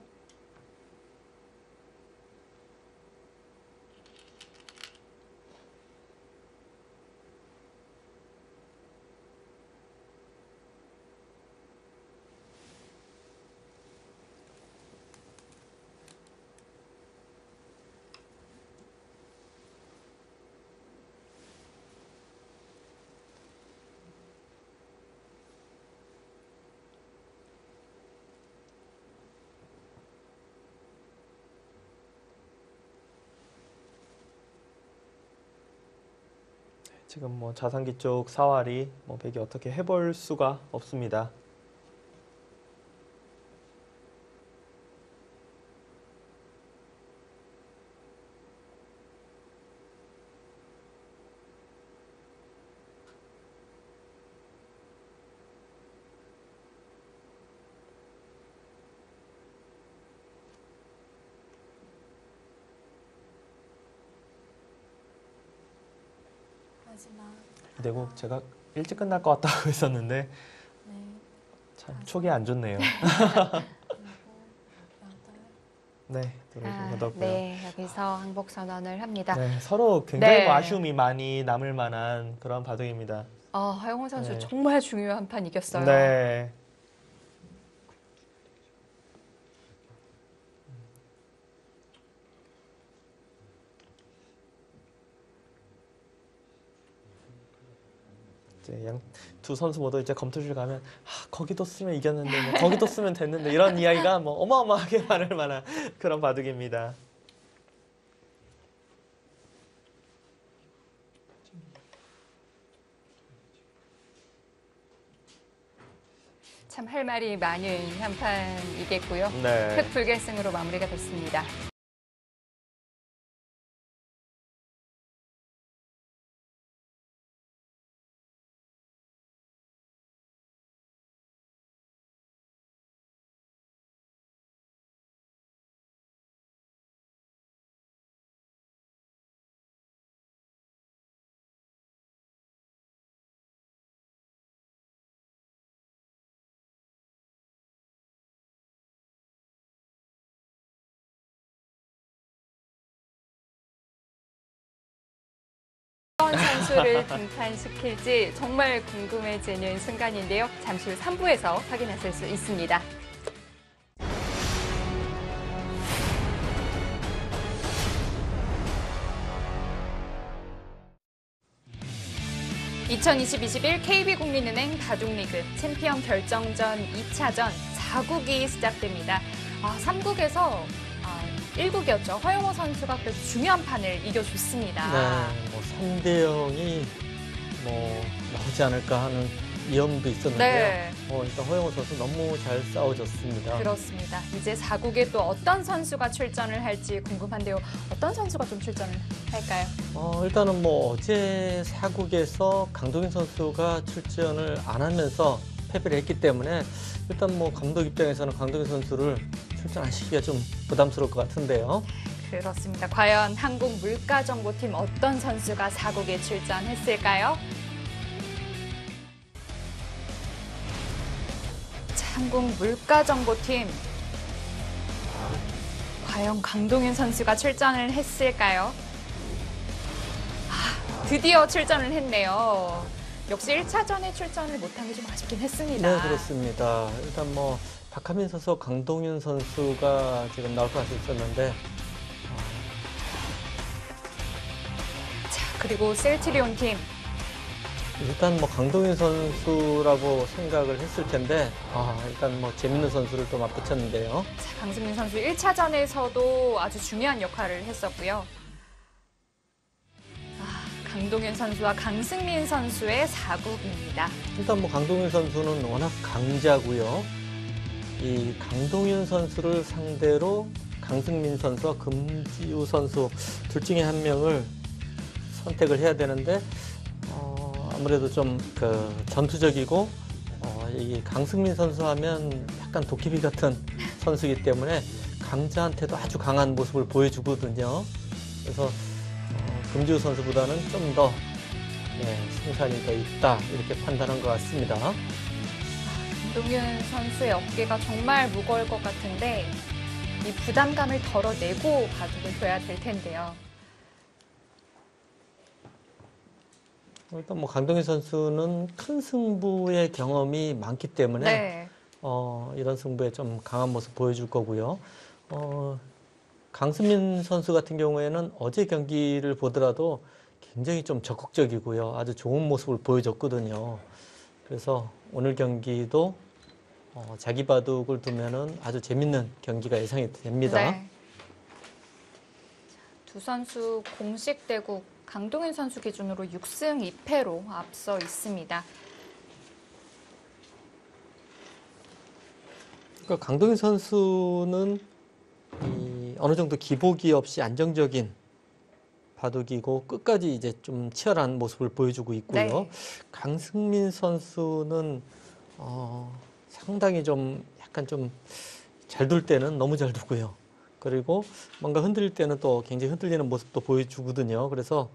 지금 뭐 자산기 쪽 사활이 뭐 백이 어떻게 해볼 수가 없습니다. 마지막 그리고 제가 일찍 끝날 것 같다고 했었는데 네, 참 촉이 안 좋네요. 7, 8. 네, 들어오신 것 같고요. 네, 여기서 항복 선언을 합니다. 네, 서로 굉장히 네. 뭐 아쉬움이 많이 남을 만한 그런 바둑입니다. 허영호 선수 네. 정말 중요한 판 이겼어요. 네. 이제 두 선수 모두 이제 검투실 가면 거기도 쓰면 이겼는데 뭐 거기도 쓰면 됐는데 이런 이야기가 뭐 어마어마하게 많을 만한 그런 바둑입니다. 참 할 말이 많은 한 판이겠고요. 네. 흑불결승으로 마무리가 됐습니다. 어떤 선수를 등판시킬지 정말 궁금해지는 순간인데요. 잠시 후 3부에서 확인하실 수 있습니다. 2020-21 KB국민은행 바둑리그 챔피언 결정전 2차전 4국이 시작됩니다. 3국에서 1국이었죠. 허영호 선수가 그래도 중요한 판을 이겨줬습니다. 네, 뭐 3대 0이 뭐 나오지 않을까 하는 위험도 있었는데요. 네. 일단 허영호 선수 너무 잘 싸워줬습니다. 그렇습니다. 이제 4국에 또 어떤 선수가 출전을 할지 궁금한데요. 어떤 선수가 좀 출전을 할까요? 일단은 뭐 어제 4국에서 강동인 선수가 출전을 안 하면서 패배를 했기 때문에 일단 뭐 감독 입장에서는 강동인 선수를 출전 안 시키기가 좀 부담스러울 것 같은데요. 그렇습니다. 과연 한국물가정보팀 어떤 선수가 4국에 출전했을까요? 한국물가정보팀 과연 강동윤 선수가 출전을 했을까요? 드디어 출전을 했네요. 역시 1차전에 출전을 못한 게 좀 아쉽긴 했습니다. 네, 그렇습니다. 일단 뭐 박하민 선수, 강동윤 선수가 지금 나올 것 같았었는데 자, 그리고 셀트리온 팀. 일단 뭐 강동윤 선수라고 생각을 했을 텐데 일단 뭐 재밌는 선수를 또 맞붙였는데요. 자, 강승민 선수 1차전에서도 아주 중요한 역할을 했었고요. 강동윤 선수와 강승민 선수의 4국입니다. 일단 뭐 강동윤 선수는 워낙 강자고요. 이 강동윤 선수를 상대로 강승민 선수와 금지우 선수 둘 중에 한 명을 선택을 해야 되는데 아무래도 좀 전투적이고 이 강승민 선수 하면 약간 도깨비 같은 선수이기 때문에 강자한테도 아주 강한 모습을 보여주거든요. 그래서 금지우 선수보다는 좀 더 승산이 더 있다 이렇게 판단한 것 같습니다. 강동윤 선수의 어깨가 정말 무거울 것 같은데 이 부담감을 덜어내고 바둑을 둬야 될 텐데요. 일단 뭐 강동윤 선수는 큰 승부의 경험이 많기 때문에 네. 이런 승부에 좀 강한 모습 보여줄 거고요. 강승민 선수 같은 경우에는 어제 경기를 보더라도 굉장히 좀 적극적이고요. 아주 좋은 모습을 보여줬거든요. 그래서 오늘 경기도 자기 바둑을 두면은 아주 재밌는 경기가 예상이 됩니다. 네. 두 선수 공식 대국 강동윤 선수 기준으로 6승 2패로 앞서 있습니다. 그러니까 강동윤 선수는 어느 정도 기복이 없이 안정적인 바둑이고 끝까지 이제 좀 치열한 모습을 보여주고 있고요. 네. 강승민 선수는 상당히 좀 약간 좀 잘 둘 때는 너무 잘 두고요. 그리고 뭔가 흔들릴 때는 또 굉장히 흔들리는 모습도 보여주거든요. 그래서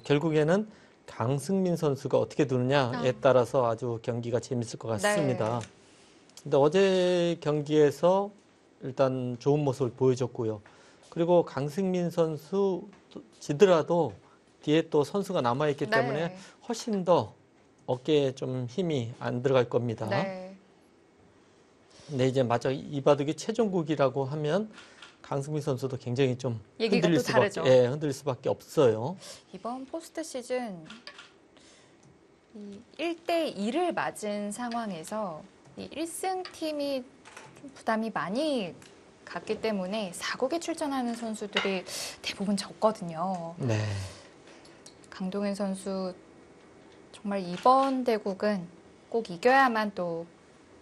결국에는 강승민 선수가 어떻게 두느냐에 따라서 아주 경기가 재밌을 것 같습니다. 네. 근데 어제 경기에서 일단 좋은 모습을 보여줬고요. 그리고 강승민 선수 지더라도 뒤에 또 선수가 남아있기 때문에 네. 훨씬 더 어깨에 좀 힘이 안 들어갈 겁니다. 네. 근데 이제 맞아 이 바둑이 최종국이라고 하면 강승민 선수도 굉장히 좀 얘기가 또 다르죠. 흔들릴 수밖에 없어요. 이번 포스트 시즌 1대 2를 맞은 상황에서 이 1승 팀이 좀 부담이 많이 갔기 때문에 4국에 출전하는 선수들이 대부분 적거든요. 네. 강동현 선수 정말 이번 대국은 꼭 이겨야만 또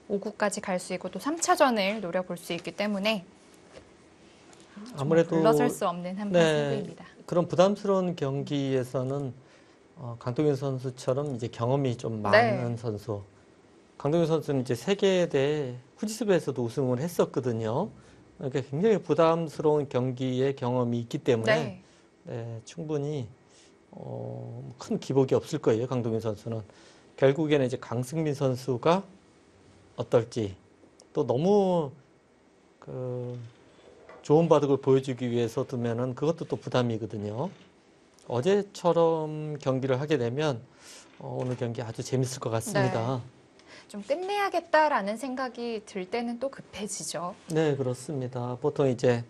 5국까지 갈 수 있고 또 3차전을 노려볼 수 있기 때문에 아무래도 물러설 수 없는 한판 승부입니다. 그런 부담스러운 경기에서는 강동현 선수처럼 이제 경험이 좀 많은 네. 선수. 강동현 선수는 이제 세계대 후지습에서도 우승을 했었거든요. 그러니까 굉장히 부담스러운 경기에 경험이 있기 때문에 네. 네, 충분히 큰 기복이 없을 거예요. 강동현 선수는. 결국에는 이제 강승민 선수가 어떨지 또 너무 그 좋은 바둑을 보여주기 위해서 두면은 그것도 또 부담이거든요. 어제처럼 경기를 하게 되면 오늘 경기 아주 재밌을 것 같습니다. 좀 끝내야겠다라는 생각이 들 때는 또 급해지죠. 네, 그렇습니다. 보통 이제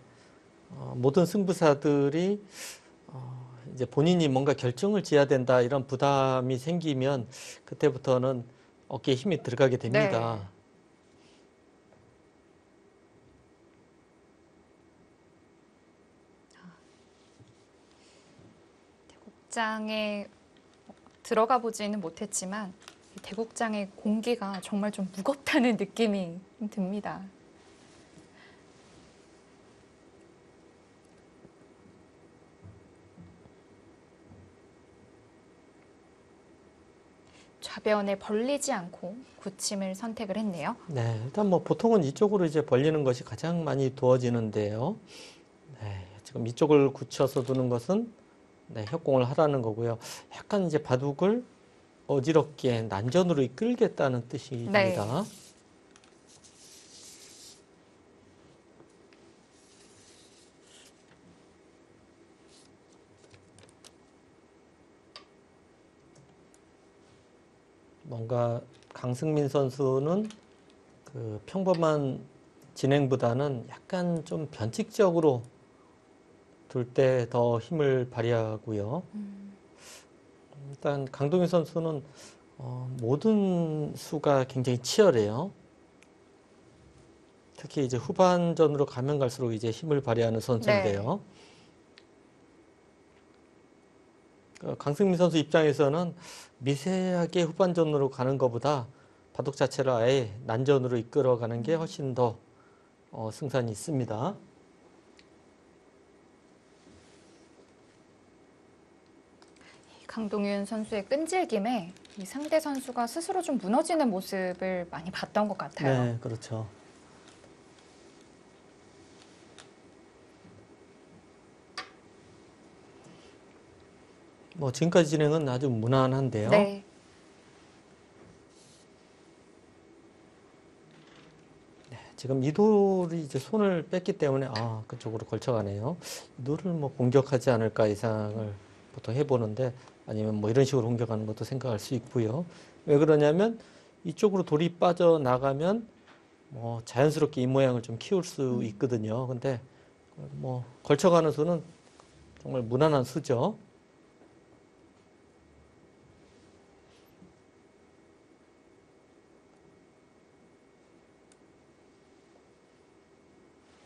모든 승부사들이 이제 본인이 뭔가 결정을 지어야 된다 이런 부담이 생기면 그때부터는 어깨에 힘이 들어가게 됩니다. 네. 대국장에 들어가 보지는 못했지만 이 대국장의 공기가 정말 좀 무겁다는 느낌이 좀 듭니다. 좌변에 벌리지 않고 굳힘을 선택을 했네요. 네, 일단 뭐 보통은 이쪽으로 이제 벌리는 것이 가장 많이 두어지는데요. 네, 지금 이쪽을 굳혀서 두는 것은 네, 협공을 하라는 거고요. 약간 이제 바둑을 어지럽게 난전으로 이끌겠다는 뜻이 네. 됩니다. 뭔가 강승민 선수는 그 평범한 진행보다는 약간 좀 변칙적으로 둘 때 더 힘을 발휘하고요. 일단 강동현 선수는 모든 수가 굉장히 치열해요. 특히 이제 후반전으로 가면 갈수록 이제 힘을 발휘하는 선수인데요. 강승민 선수 입장에서는 미세하게 후반전으로 가는 것보다 바둑 자체를 아예 난전으로 이끌어가는 게 훨씬 더 승산이 있습니다. 강동윤 선수의 끈질김에 이 상대 선수가 스스로 좀 무너지는 모습을 많이 봤던 것 같아요. 네, 그렇죠. 뭐 지금까지 진행은 아주 무난한데요. 네. 지금 이 돌이 이제 손을 뺐기 때문에 그쪽으로 걸쳐가네요. 이 돌을 뭐 공격하지 않을까 예상을 보통 해보는데 아니면 뭐 이런 식으로 공격하는 것도 생각할 수 있고요. 왜 그러냐면 이쪽으로 돌이 빠져나가면 뭐 자연스럽게 이 모양을 좀 키울 수 있거든요. 근데 뭐 걸쳐가는 수는 정말 무난한 수죠.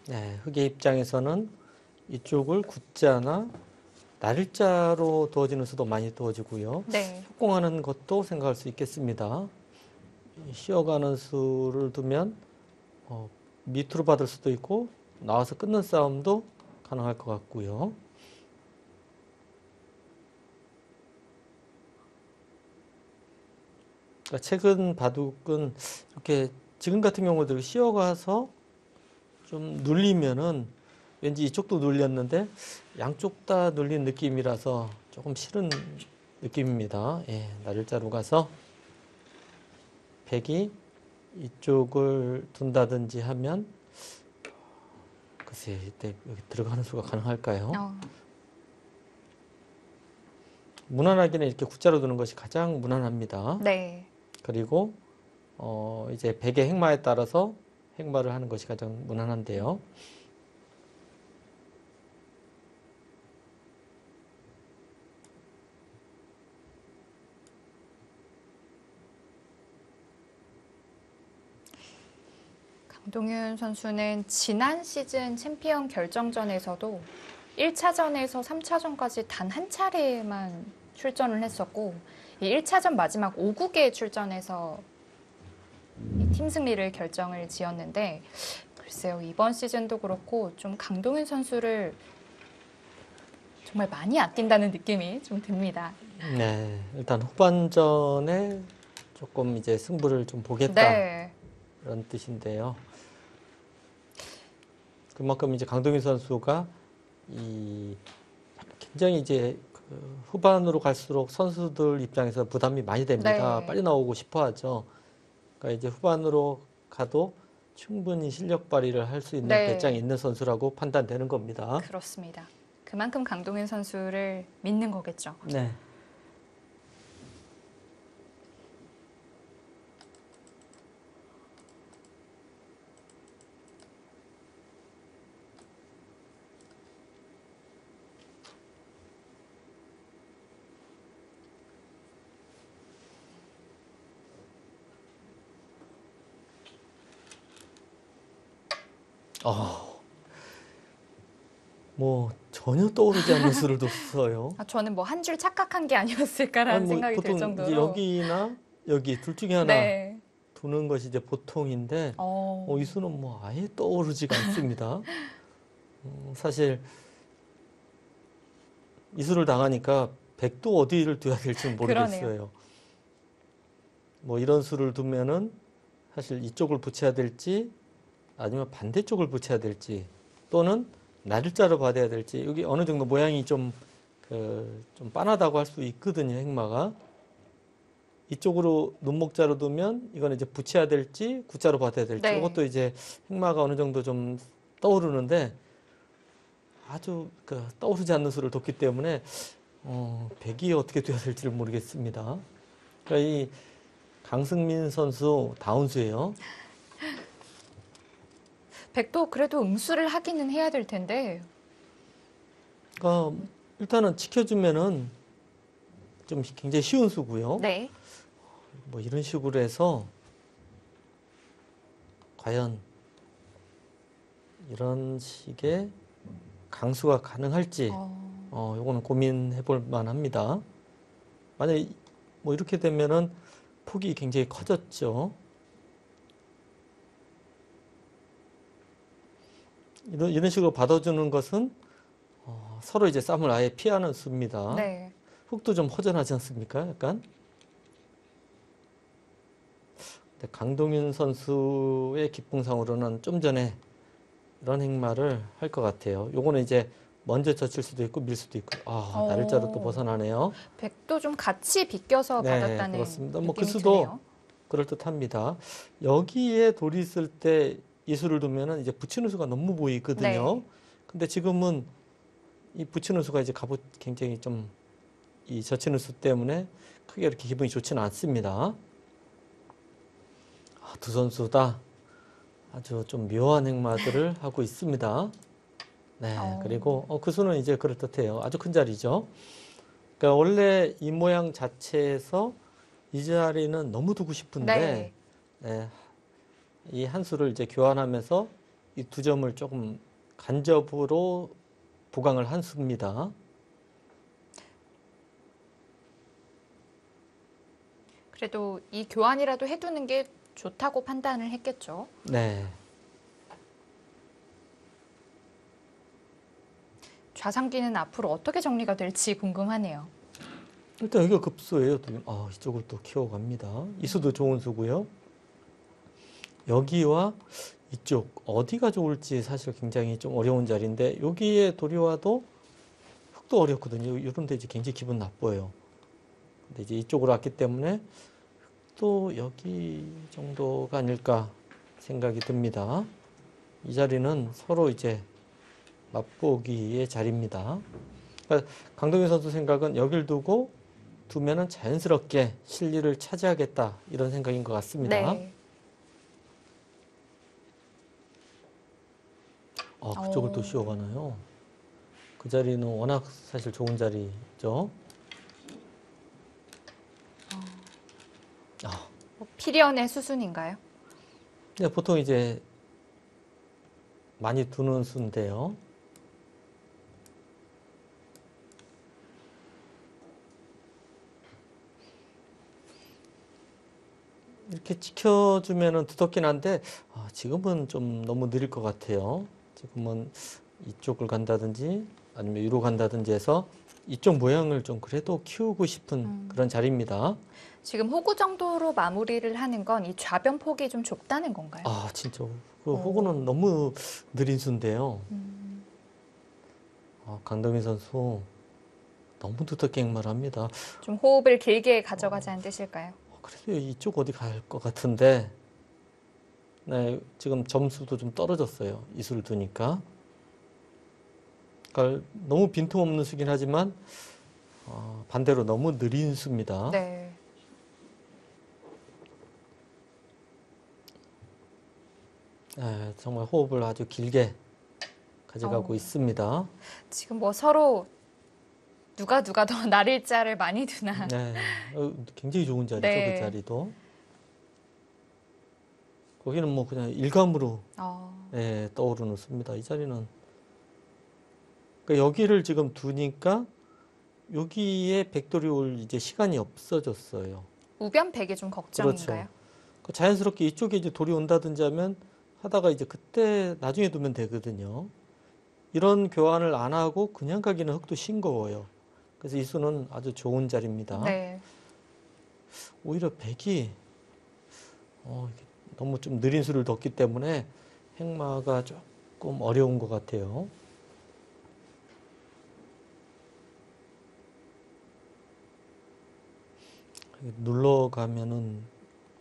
네, 흑의 입장에서는 이쪽을 굳자나 날일자로 두어지는 수도 많이 두어지고요. 네. 협공하는 것도 생각할 수 있겠습니다. 쉬어가는 수를 두면 밑으로 받을 수도 있고 나와서 끊는 싸움도 가능할 것 같고요. 그러니까 최근 바둑은 이렇게 지금 같은 경우도 쉬어가서 좀 눌리면은 왠지 이쪽도 눌렸는데 양쪽 다 눌린 느낌이라서 조금 싫은 느낌입니다. 예, 날일자로 가서 백이 이쪽을 둔다든지 하면 글쎄, 이때 여기 들어가는 수가 가능할까요? 무난하게는 이렇게 구자로 두는 것이 가장 무난합니다. 네. 그리고 이제 백의 행마에 따라서 행마를 하는 것이 가장 무난한데요. 강동윤 선수는 지난 시즌 챔피언 결정전에서도 1차전에서 3차전까지 단 한 차례만 출전을 했었고 이 1차전 마지막 5국에 출전해서 이 팀 승리를 결정을 지었는데 글쎄요, 이번 시즌도 그렇고 좀 강동윤 선수를 정말 많이 아낀다는 느낌이 좀 듭니다. 네, 일단 후반전에 조금 이제 승부를 좀 보겠다. 네. 이런 뜻인데요. 그만큼 이제 강동윤 선수가 굉장히 이제 후반으로 갈수록 선수들 입장에서 부담이 많이 됩니다. 네. 빨리 나오고 싶어 하죠. 그러니까 이제 후반으로 가도 충분히 실력 발휘를 할 수 있는 네. 배짱이 있는 선수라고 판단되는 겁니다. 그렇습니다. 그만큼 강동윤 선수를 믿는 거겠죠. 네. 뭐 전혀 떠오르지 않는 수를 뒀어요. 저는 뭐 한 줄 착각한 게 아니었을까라는 아니, 뭐 생각이 들 보통 이제 정도로. 여기나 여기 둘 중에 하나 네. 두는 것이 이제 보통인데 이 수는 뭐 아예 떠오르지가 않습니다. 사실 이 수를 당하니까 백도 어디를 둬야 될지 모르겠어요. 그러네요. 뭐 이런 수를 두면은 사실 이쪽을 붙여야 될지 아니면 반대쪽을 붙여야 될지 또는 날짜로 받아야 될지 여기 어느 정도 모양이 좀 빤하다고 할 수 있거든요. 행마가 이쪽으로 눈목자로 두면 이건 이제 붙여야 될지 구자로 받아야 될지 네. 이것도 이제 행마가 어느 정도 좀 떠오르는데 아주 떠오르지 않는 수를 뒀기 때문에 백이 어떻게 돼야 될지를 모르겠습니다. 그러니까 이 강승민 선수 다운수예요. 백도 그래도 응수를 하기는 해야 될 텐데. 그러니까 일단은 지켜주면은 좀 굉장히 쉬운 수고요. 네. 뭐 이런 식으로 해서 과연 이런 식의 강수가 가능할지 요거는 고민해 볼 만합니다. 만약에 뭐 이렇게 되면은 폭이 굉장히 커졌죠. 이런 식으로 받아주는 것은 서로 이제 싸움을 아예 피하는 수입니다. 네. 흙도 좀 허전하지 않습니까? 약간. 강동윤 선수의 기풍상으로는 좀 전에 이런 행마를 할 것 같아요. 요거는 이제 먼저 젖힐 수도 있고 밀 수도 있고. 날짜로 또 벗어나네요. 백도 좀 같이 비껴서 네, 받았다는 그렇습니다. 뭐 그 느낌이 수도 드네요. 그럴듯합니다. 여기에 돌이 있을 때 이 수를 두면은 이제 붙이는 수가 너무 보이거든요. 네. 근데 지금은 이 붙이는 수가 이제 굉장히 좀 이 젖히는 수 때문에 크게 이렇게 기분이 좋지는 않습니다. 두 선수 다 아주 좀 묘한 행마들을 하고 있습니다. 네, 그리고 그 수는 이제 그럴듯해요. 아주 큰 자리죠. 그러니까 원래 이 모양 자체에서 이 자리는 너무 두고 싶은데 네, 이 한 수를 이제 교환하면서 이 두 점을 조금 간접으로 보강을 한 수입니다. 그래도 이 교환이라도 해두는 게 좋다고 판단을 했겠죠. 네. 좌상기는 앞으로 어떻게 정리가 될지 궁금하네요. 일단 여기가 급수예요. 이쪽을 또 키워갑니다. 이 수도 좋은 수고요. 여기와 이쪽 어디가 좋을지 사실 굉장히 좀 어려운 자리인데 여기에 돌이 와도 흙도 어렵거든요. 이런 데 이제 굉장히 기분 나빠요. 근데 이제 이쪽으로 왔기 때문에 흙도 여기 정도가 아닐까 생각이 듭니다. 이 자리는 서로 이제 맛보기의 자리입니다. 그러니까 강동윤 선수 생각은 여길 두고 두면은 자연스럽게 실리를 차지하겠다 이런 생각인 것 같습니다. 네. 그쪽을 또 오. 씌워가나요? 그 자리는 워낙 사실 좋은 자리죠. 피리언의 수순인가요? 네, 보통 이제 많이 두는 수인데요. 이렇게 지켜주면은 두텁긴 한데 지금은 좀 너무 느릴 것 같아요. 지금은 이쪽을 간다든지 아니면 위로 간다든지 해서 이쪽 모양을 좀 그래도 키우고 싶은 그런 자리입니다. 지금 호구 정도로 마무리를 하는 건 이 좌변 폭이 좀 좁다는 건가요? 진짜 그 호구는 너무 느린 수인데요. 강동민 선수 너무 두텁게 행마합니다. 좀 호흡을 길게 가져가자는 뜻일까요? 그래도 이쪽 어디 갈 것 같은데, 네, 지금 점수도 좀 떨어졌어요. 이수를 두니까. 그러니까 너무 빈틈없는 수긴 하지만 반대로 너무 느린 수입니다. 네. 네, 정말 호흡을 아주 길게 가져가고 있습니다. 지금 뭐 서로 누가 더 날일자를 많이 두나. 네, 굉장히 좋은 자리죠, 네. 그 자리도. 거기는 뭐 그냥 일감으로 떠오르는 수입니다. 이 자리는. 그러니까 여기를 지금 두니까 여기에 백돌이 올 이제 시간이 없어졌어요. 우변백이 좀 걱정인가요? 그렇죠. 자연스럽게 이쪽에 이제 돌이 온다든지 하면 하다가 이제 그때 나중에 두면 되거든요. 이런 교환을 안 하고 그냥 가기는 흙도 싱거워요. 그래서 이 수는 아주 좋은 자리입니다. 네. 오히려 백이 너무 좀 느린 수를 뒀기 때문에 행마가 조금 어려운 것 같아요. 눌러가면은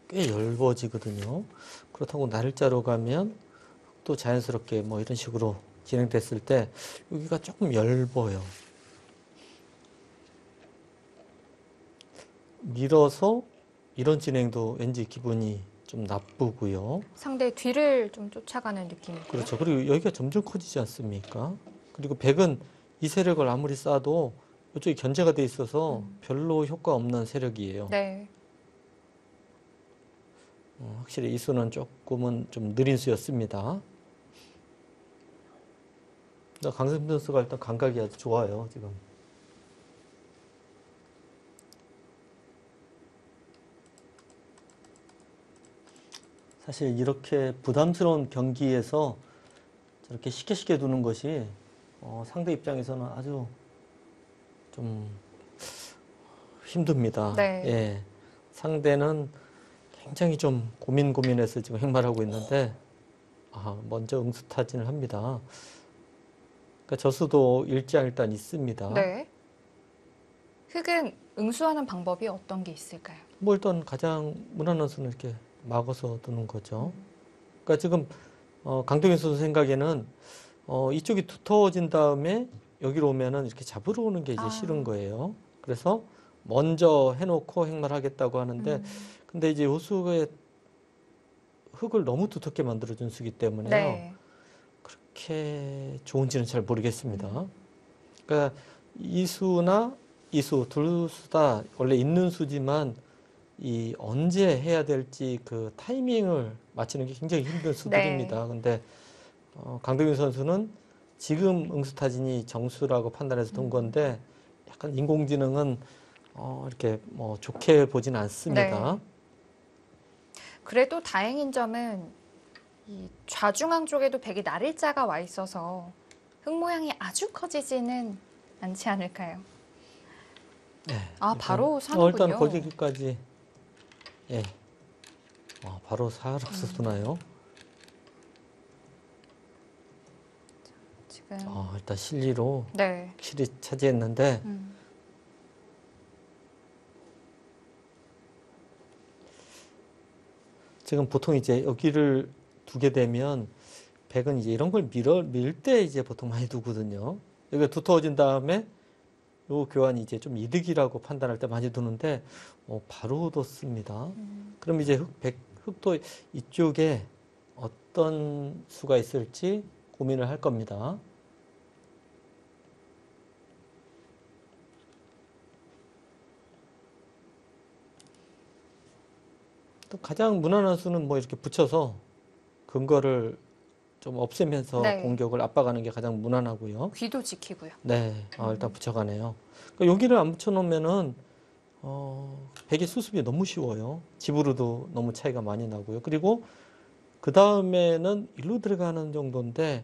꽤 얇아지거든요. 그렇다고 날짜로 가면 또 자연스럽게 뭐 이런 식으로 진행됐을 때 여기가 조금 얇아요. 밀어서 이런 진행도 왠지 기분이 좀 나쁘고요. 상대 뒤를 좀 쫓아가는 느낌이고요. 그렇죠. 그리고 여기가 점점 커지지 않습니까? 그리고 백은 이 세력을 아무리 쌓아도 이쪽이 견제가 돼 있어서 별로 효과 없는 세력이에요. 네. 확실히 이 수는 조금은 좀 느린 수였습니다. 강승민 선수가 일단 감각이 아주 좋아요, 지금. 사실 이렇게 부담스러운 경기에서 저렇게 쉽게 두는 것이 상대 입장에서는 아주 좀 힘듭니다. 네. 예. 상대는 굉장히 좀 고민해서 지금 행마하고 있는데 먼저 응수타진을 합니다. 그러니까 저수도 일장 있습니다. 네. 흙은 응수하는 방법이 어떤 게 있을까요? 뭐 일단 가장 무난한 수는 이렇게 막아서 두는 거죠. 그러니까 지금 강동현 선수 생각에는 이쪽이 두터워진 다음에 여기로 오면은 이렇게 잡으러 오는 게 이제 싫은 거예요. 그래서 먼저 해놓고 행마를 하겠다고 하는데 근데 이제 호수의 흙을 너무 두텁게 만들어준 수기 때문에요. 네. 그렇게 좋은지는 잘 모르겠습니다. 그러니까 이 수나 이 수, 둘 수 다 원래 있는 수지만 이 언제 해야 될지 그 타이밍을 맞추는 게 굉장히 힘든 수들입니다. 근데 강동윤 선수는 지금 응수타진이 정수라고 판단해서 둔 건데 약간 인공지능은 이렇게 뭐 좋게 보진 않습니다. 네. 그래도 다행인 점은 이 좌중앙 쪽에도 백이 날일자가 와 있어서 흙 모양이 아주 커지지는 않지 않을까요? 네, 바로 사는군요. 일단 거기까지 예. 바로 살아서 두나요? 지금 일단 실리로 네. 확실히 차지했는데 지금 보통 이제 여기를 두게 되면 백은 이제 이런 걸 밀 때 이제 보통 많이 두거든요. 여기가 두터워진 다음에 요 교환이 이제 좀 이득이라고 판단할 때 많이 두는데 바로 뒀습니다. 그럼 이제 흑도 이쪽에 어떤 수가 있을지 고민을 할 겁니다. 또 가장 무난한 수는 뭐 이렇게 붙여서 근거를 좀 없애면서 네. 공격을 압박하는 게 가장 무난하고요. 귀도 지키고요. 네, 일단 붙여가네요. 그러니까 여기를 안 붙여놓으면은 백의 수습이 너무 쉬워요. 집으로도 너무 차이가 많이 나고요. 그리고 그 다음에는 일로 들어가는 정도인데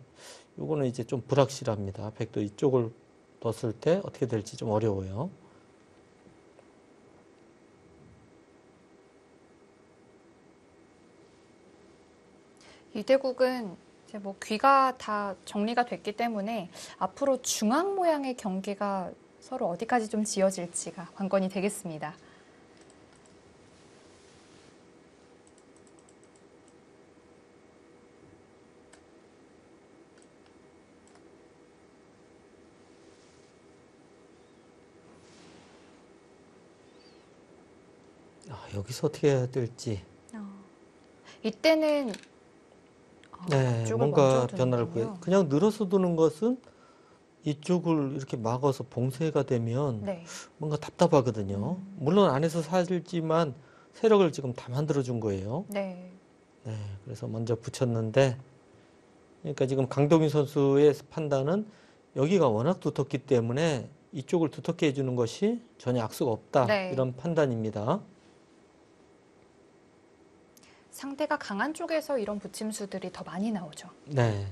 요거는 이제 좀 불확실합니다. 백도 이쪽을 뒀을 때 어떻게 될지 좀 어려워요. 이대국은 이제 뭐 귀가 다 정리가 됐기 때문에 앞으로 중앙 모양의 경기가 서로 어디까지 좀 지어질지가 관건이 되겠습니다. 여기서 어떻게 해야 될지. 이때는 네, 이쪽을 뭔가 먼저 변화를 두는군요. 보여. 그냥 늘어서 두는 것은 이쪽을 이렇게 막아서 봉쇄가 되면 네. 뭔가 답답하거든요. 물론 안에서 살지만 세력을 지금 다 만들어준 거예요. 네. 네, 그래서 먼저 붙였는데, 그러니까 지금 강동윤 선수의 판단은 여기가 워낙 두텁기 때문에 이쪽을 두텁게 해주는 것이 전혀 악수가 없다. 네. 이런 판단입니다. 상대가 강한 쪽에서 이런 붙임수들이 더 많이 나오죠. 네.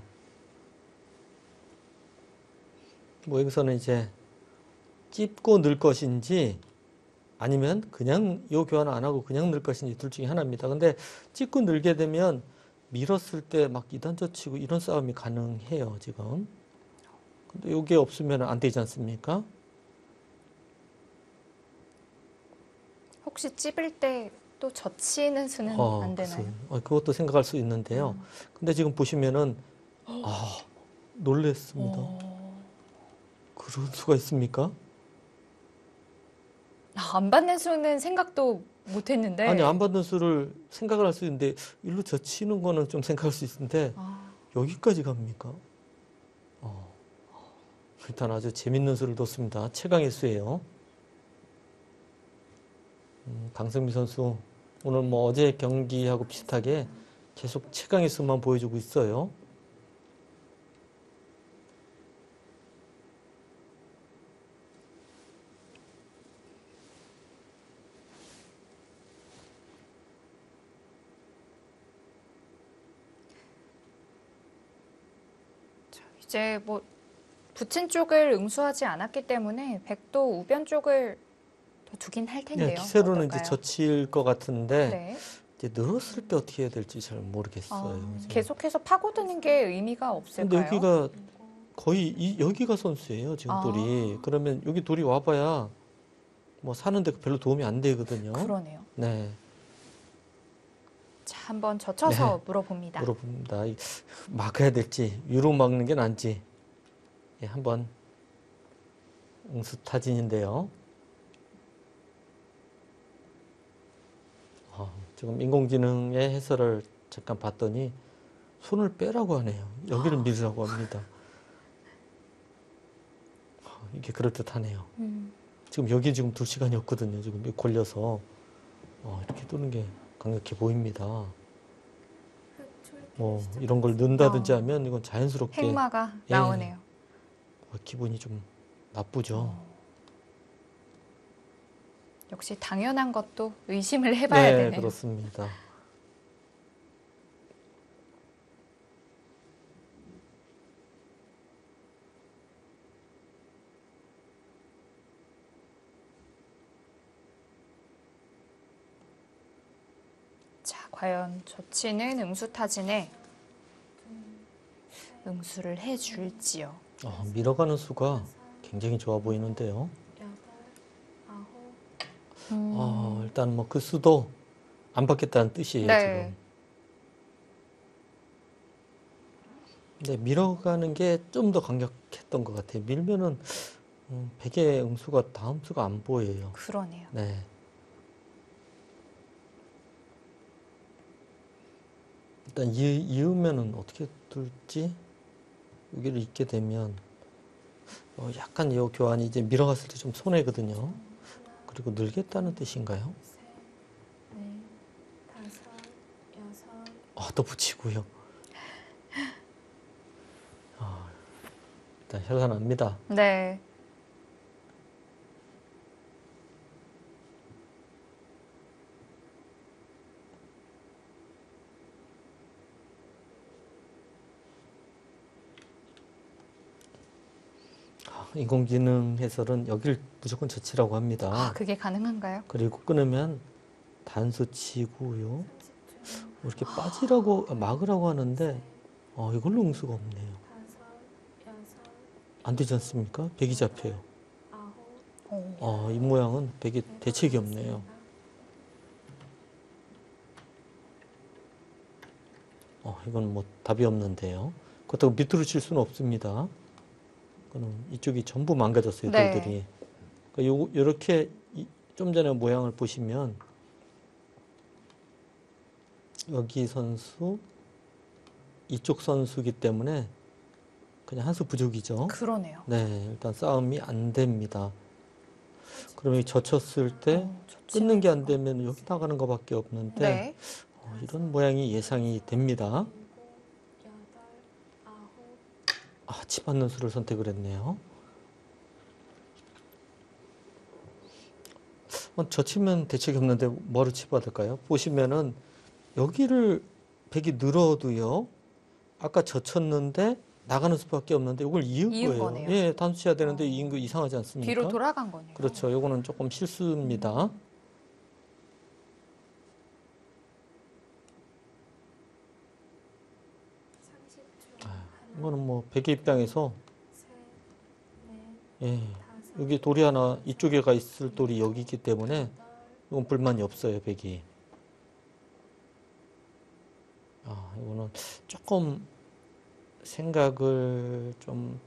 뭐 여기서는 이제 찝고 넣을 것인지 아니면 그냥 요 교환을 안 하고 그냥 넣을 것인지 둘 중에 하나입니다. 근데 찝고 넣게 되면 밀었을 때 막 이단저치고 이런 싸움이 가능해요, 지금. 근데 요게 없으면 안 되지 않습니까? 혹시 찝을 때 또 젖히는 수는 안 되나요? 그것도 생각할 수 있는데요. 근데 지금 보시면은 놀랬습니다. 그런 수가 있습니까? 안 받는 수는 생각도 못 했는데. 아니, 안 받는 수를 생각을 할 수 있는데 일로 젖히는 거는 좀 생각할 수 있는데 여기까지 갑니까? 일단 아주 재밌는 수를 뒀습니다. 최강의 수예요. 강승미 선수 오늘 뭐 어제 경기하고 비슷하게 계속 최강의 수만 보여주고 있어요. 이제 뭐 붙인 쪽을 응수하지 않았기 때문에 백도 우변 쪽을 더 두긴 할 텐데요. 네, 기세로는 어떨까요? 이제 젖힐 것 같은데 네. 이제 늘었을 때 어떻게 해야 될지 잘 모르겠어요. 지금. 계속해서 파고드는 게 의미가 근데 없을까요? 여기가 거의 여기가 선수예요. 지금 돌이. 그러면 여기 돌이 와봐야 뭐 사는데 별로 도움이 안 되거든요. 그러네요. 네, 자, 한번 젖혀서 물어봅니다. 물어봅니다. 막아야 될지 위로 막는 게 나은지 한번 응수타진인데요. 지금 인공지능의 해설을 잠깐 봤더니 손을 빼라고 하네요. 여기를 밀으라고 합니다. 이게 그럴듯하네요. 지금 여기 지금 둘 시간이 없거든요. 지금 여기 걸려서 이렇게 두는 게 강력해 보입니다. 뭐 이런 걸 넣는다든지 하면 이건 자연스럽게 행마가 예. 나오네요. 기분이 좀 나쁘죠. 역시 당연한 것도 의심을 해봐야 네, 되네요. 그렇습니다. 자, 과연 젖히는 응수타진에 응수를 해줄지요. 밀어가는 수가 굉장히 좋아 보이는데요. 8, 9. 일단 뭐 그 수도 안 받겠다는 뜻이에요, 네. 지금. 네, 밀어가는 게 좀 더 강력했던 것 같아요. 밀면은 백의 응수가 다음 수가 안 보여요. 그러네요. 네. 일단 이으면은 어떻게 둘지 여기를 잇게 되면 약간 이 교환이 이제 밀어갔을 때 좀 손해거든요. 하나, 그리고 늘겠다는 뜻인가요? 셋, 넷, 다섯, 여섯, 또 붙이고요. 일단 혈산합니다. 네. 인공지능 해설은 여기를 무조건 젖히라고 합니다. 아, 그게 가능한가요? 그리고 끊으면 단수 치고요. 30초, 이렇게 빠지라고 막으라고 하는데 이걸로 응수가 없네요. 다섯, 여섯, 안 되지 않습니까? 백이 잡혀요. 아홉, 이 모양은 백이 대책이 없네요. 이건 뭐 답이 없는데요. 그렇다고 밑으로 칠 수는 없습니다. 그는 이쪽이 전부 망가졌어요. 네. 돌들이. 그러니까 요렇게 좀 전에 모양을 보시면 여기 선수, 이쪽 선수기 때문에 그냥 한 수 부족이죠. 그러네요. 네, 일단 싸움이 안 됩니다. 그러면 젖혔을 때 좋지 끊는 게 안 않아요. 되면 여기 나가는 것밖에 없는데 네. 이런 모양이 예상이 됩니다. 일곱, 여덟, 아홉, 치 받는 수를 선택을 했네요. 젖히면 대책이 없는데 뭐를 치 받을까요? 보시면은 여기를 백이 늘어도요. 아까 젖혔는데 나가는 수밖에 없는데 이걸 이은 거예요. 거네요. 예, 단수 쳐야 되는데 이은 거 이상하지 않습니까? 뒤로 돌아간 거네요. 그렇죠. 요거는 조금 실수입니다. 이거는 뭐 백의 입장에서 셋, 넷, 예, 다섯, 여기 돌이 하나 이쪽에 가 있을 돌이 여기 있기 때문에 여덟, 이건 불만이 없어요, 백이. 이거는 조금 생각을 좀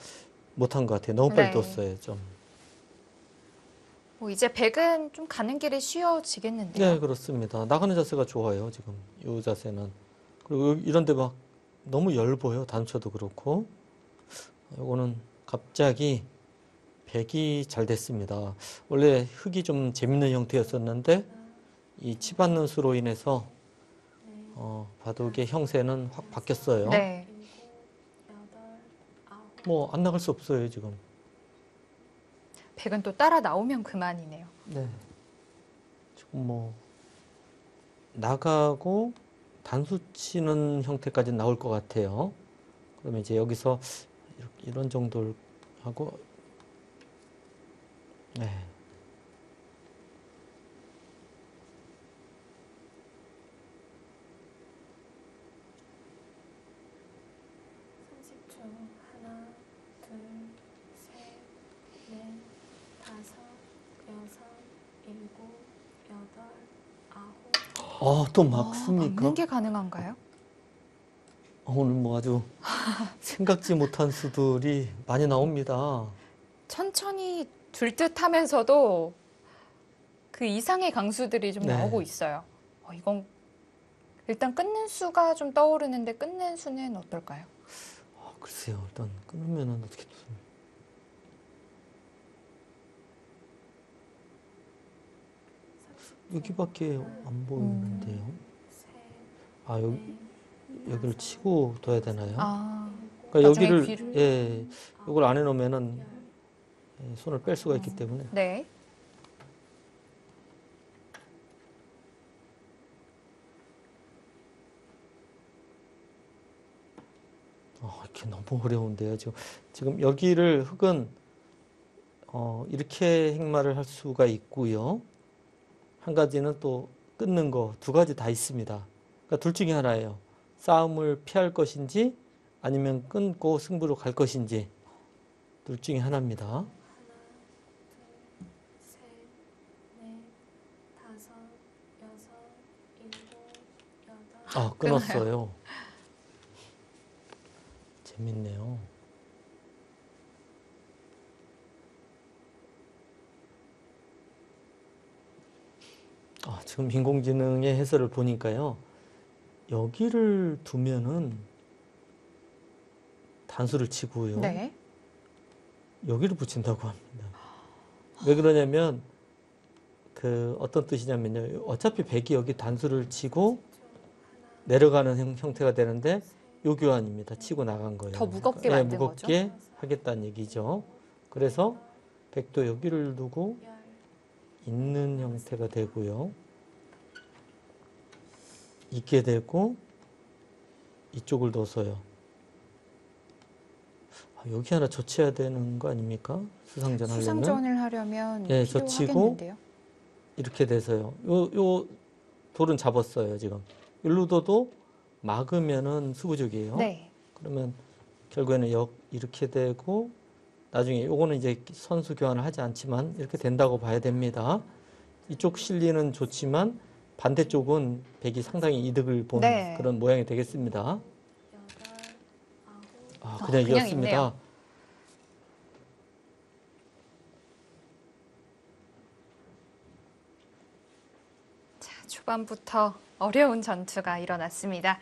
못한 것 같아요. 너무 빨리 네. 떴어요, 좀. 이제 백은 좀 가는 길이 쉬워지겠는데요. 네, 그렇습니다. 나가는 자세가 좋아요, 지금. 이 자세는. 그리고 이런데 막 너무 엷어요, 단초도 그렇고. 이거는 갑자기 백이 잘 됐습니다. 원래 흙이 좀 재밌는 형태였었는데 이 치 받는 수로 인해서 바둑의 형세는 확 바뀌었어요. 네. 일곱, 여덟, 아홉, 뭐 안 나갈 수 없어요, 지금. 백은 또 따라 나오면 그만이네요. 네. 지금 뭐 나가고 단수 치는 형태까지 나올 것 같아요. 그러면 이제 여기서 이런 정도를 하고 네. 삼십초. 하나, 둘, 셋, 넷, 다섯, 여섯, 일곱, 여덟, 아홉. 또 막습니까? 막는 게 가능한가요? 오늘 뭐 아주 생각지 못한 수들이 많이 나옵니다. 천천히 둘 듯 하면서도 그 이상의 강수들이 좀 네. 나오고 있어요. 이건 일단 끊는 수가 좀 떠오르는데 끝낸 수는 어떨까요? 글쎄요, 일단 끊으면은 어떻게 됐습니까? 여기밖에 안 보이는데요. 셋, 여기를 치고 둬야 되나요? 그러니까 나중에 여기를 귀를- 예, 이걸 안 해놓으면은 손을 뺄 수가 있기 때문에 네. 이렇게 너무 어려운데요. 지금 여기를 흙은 이렇게 행마를 할 수가 있고요. 한 가지는 또 끊는 거 두 가지 다 있습니다. 그러니까 둘 중에 하나예요. 싸움을 피할 것인지 아니면 끊고 승부로 갈 것인지 둘 중에 하나입니다. 하나, 둘, 셋, 넷, 다섯, 여섯, 일곱, 여덟. 끊었어요. 재밌네요. 지금 인공지능의 해설을 보니까요. 여기를 두면은 단수를 치고요. 네. 여기를 붙인다고 합니다. 왜 그러냐면 어떤 뜻이냐면요. 어차피 100이 여기 단수를 치고 내려가는 형태가 되는데 요 교환입니다. 치고 나간 거예요. 더 무겁게 네, 만든 무겁게 거죠. 하겠다는 얘기죠. 그래서 100도 여기를 두고 있는 형태가 되고요. 있게 되고 이쪽을 넣어서요. 여기 하나 젖혀야 되는 거 아닙니까? 수상전 하려면. 수상전을 하려면 예, 젖히고 필요하겠는데요. 이렇게 돼서요. 요 돌은 잡았어요, 지금. 일로 둬도 막으면은 수부족이에요. 네. 그러면 결국에는 이렇게 되고 나중에 요거는 이제 선수 교환을 하지 않지만 이렇게 된다고 봐야 됩니다. 이쪽 실리는 좋지만 반대쪽은 백이 상당히 이득을 본 네. 그런 모양이 되겠습니다. 8, 9, 그냥 그냥 이었습니다. 있네요. 자, 초반부터 어려운 전투가 일어났습니다.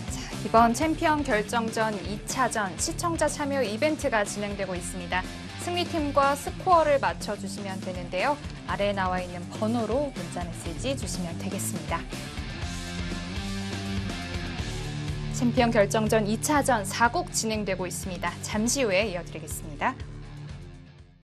자, 이번 챔피언 결정전 2차전 시청자 참여 이벤트가 진행되고 있습니다. 승리팀과 스코어를 맞춰주시면 되는데요. 아래에 나와 있는 번호로 문자 메시지 주시면 되겠습니다. 챔피언 결정전 2차전 4국 진행되고 있습니다. 잠시 후에 이어드리겠습니다.